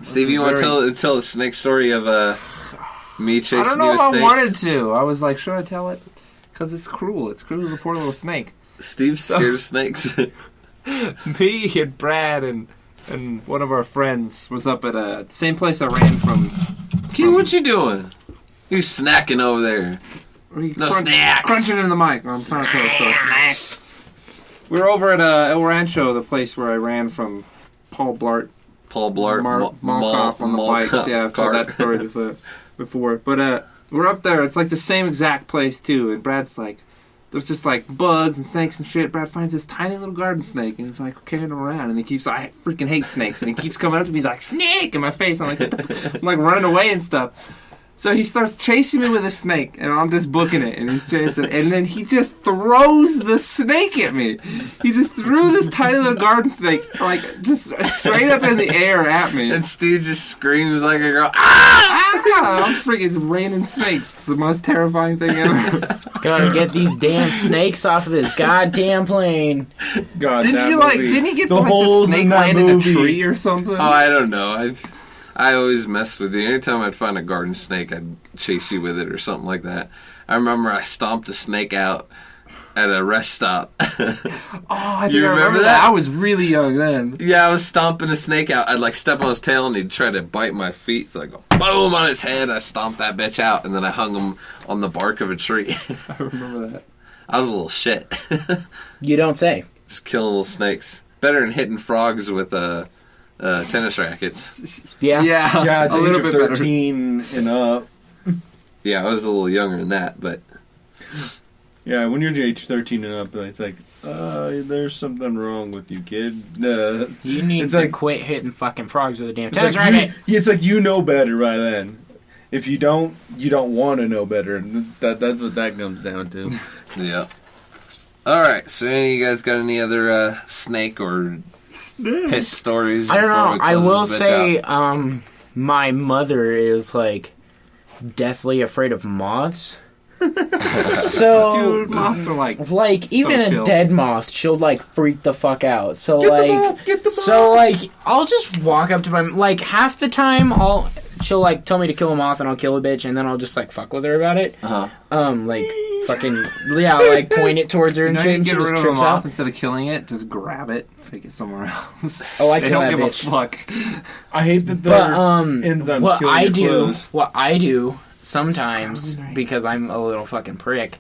Steve, you want to tell a snake story of me chasing I don't know you if with I snakes? wanted to. I was like, should I tell it? Because it's cruel. It's cruel to the poor little snake. Steve's scared of snakes. Me and Brad and one of our friends was up at the same place I ran from. Kid, what you doing? You snacking over there. No snacks. Crunching in the mic. I'm trying to tell a story. We were over at El Rancho, the place where I ran from Paul Blart. Paul Blart. Malkoff on the bikes. Yeah, I've told that story before. But we're up there. It's like the same exact place, too. And Brad's like, there's just like bugs and snakes and shit. Brad finds this tiny little garden snake, and he's like carrying him around. And he keeps, I freaking hate snakes. And he keeps coming up to me. He's like, snake! In my face. I'm like, what the fuck? I'm like running away and stuff. So he starts chasing me with a snake, and I'm just booking it, and he's chasing, and then he just throws the snake at me. He just threw this tiny little garden snake, like, just straight up in the air at me. And Steve just screams like a girl. Ah! I'm freaking raining snakes. It's the most terrifying thing ever. Gotta get these damn snakes off of this goddamn plane. God, Didn't that you movie. didn't he get the like the holes snake in that land in a movie. tree or something? Oh, I don't know. I always messed with you. Anytime I'd find a garden snake, I'd chase you with it or something like that. I remember I stomped a snake out at a rest stop. Oh, I think You I remember remember that? that. I was really young then. Yeah, I was stomping a snake out. I'd like step on his tail and he'd try to bite my feet. So I go boom on his head. I stomped that bitch out and then I hung him on the bark of a tree. I remember that. I was a little shit. You don't say. Just killing little snakes. Better than hitting frogs with tennis rackets. Yeah. Yeah, at a the little age of bit better. 13 and up. Yeah, I was a little younger than that, but Yeah, when you're age 13 and up, it's like, there's something wrong with you, kid. You need It's to like- quit hitting fucking frogs with a damn It's tennis like racket. it's like you know better by then. If you don't want to know better. And that's what that comes down to. yeah. All right. So, any of you guys got any other snake or piss stories? I don't before know. we I close will this bitch say, out? my mother is like deathly afraid of moths. So, Dude, moths are like... even so a chill. dead moth, she'll like freak the fuck out. So Get the moth! so like I'll just walk up to my like half the time she'll like tell me to kill a moth and I'll kill a bitch and then I'll just like fuck with her about it. Like fucking like point it towards her and You know, shit you and get she just rid of a trips moth out. instead of killing it, just grab it, take it somewhere else. Oh, I they kill don't that give bitch. a fuck. I hate that the But enzymes what kill I your do, clothes. sometimes Scrubbing, right? because I'm a little fucking prick,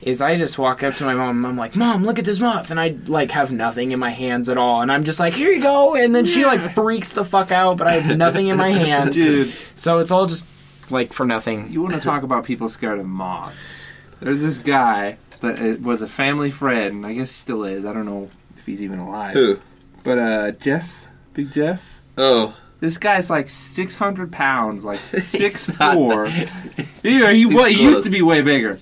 is I just walk up to my mom and I'm like, Mom, look at this moth, and I like have nothing in my hands at all, and I'm just like, here you go, and then she like freaks the fuck out, but I have nothing in my hands, Dude, so it's all just like for nothing. you want to talk about people scared of moths. There's this guy that was a family friend, and I guess he still is. I don't know if he's even alive. Who? But Big Jeff. Oh. This guy's like 600 pounds, like 6'4". Yeah, he close. used to be way bigger.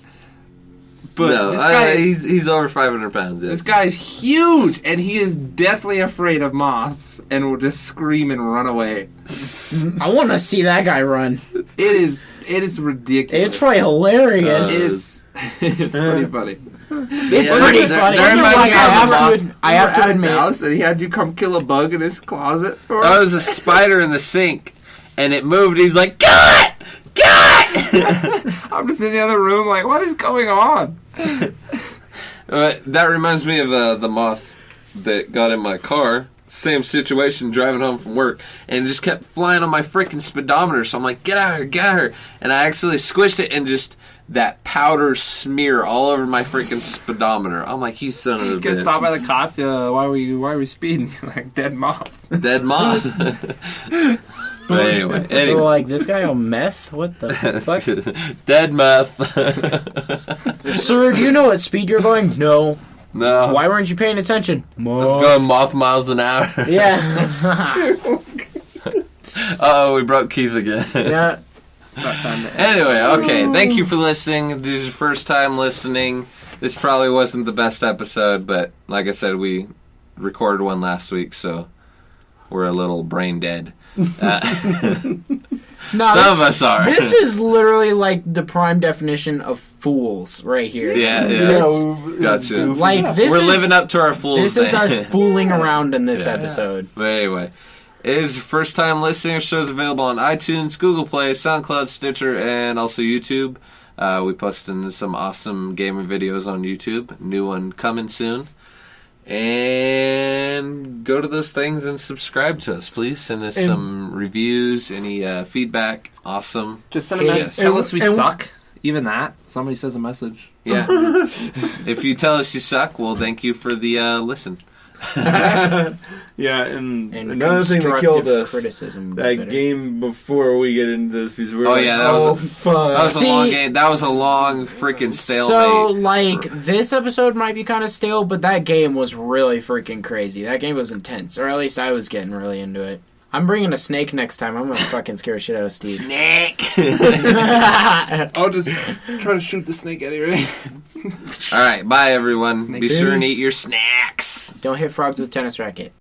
But no, this guy is, he's over 500 pounds. Yes. this guy's huge, and he is deathly afraid of moths, and will just scream and run away. I want to see that guy run. It is ridiculous. It's probably hilarious. It's pretty funny. It's Yeah, pretty there- funny. there And might like, be I a have moth. to, I have We to were at his admit, house, and he had you come kill a bug in his closet for There him. was a spider in the sink, and it moved. He's like, kill it! Kill it! I'm just in the other room, like, what is going on? That reminds me of the moth that got in my car. Same situation, driving home from work, and it just kept flying on my freaking speedometer. So I'm like, get out of here, get out of here. And I actually squished it, and just that powder smear all over my freaking speedometer. I'm like, you son of a You get bitch. stopped by the cops. Why were you speeding? Like dead moth. Dead moth. But anyway. they were like, this guy on meth? What the fuck? Dead moth. Sir, do you know what speed you're going? No. No. Why weren't you paying attention? Let's go moth miles an hour. Yeah. Uh-oh, we broke Keith again. Yeah. It's about time to end. Anyway, okay. Thank you for listening. If this is your first time listening, this probably wasn't the best episode, but like I said, we recorded one last week, so we're a little brain dead. No, Some of us are. This is literally like the prime definition of fools right here. Yeah, This- Gotcha. Like this We're is, living up to our fool's This is name. us fooling around in this Yeah. episode. But anyway, it is your first time listening. Show's available on iTunes, Google Play, SoundCloud, Stitcher, and also YouTube. We posted some awesome gaming videos on YouTube. New one coming soon. And go to those things and subscribe to us, please. Send us some reviews, any feedback. Awesome. Just send a message. Yes. Tell us we And- suck. Even that. Somebody says a message. Yeah. If you tell us you suck, well, thank you for the listen. Yeah, and And another thing that killed constructive us, criticism. that game before we get into this piece, we were Oh, like, yeah, that was a- fun. That was See- a long game. That was a long freaking stalemate. So, like, this episode might be kind of stale, but that game was really freaking crazy. That game was intense, or at least I was getting really into it. I'm bringing a snake next time. I'm gonna fucking scare the shit out of Steve. Snake! I'll just try to shoot the snake at you. Alright, bye everyone. Snake Be sure and Peace. eat your snacks. Don't hit frogs with a tennis racket.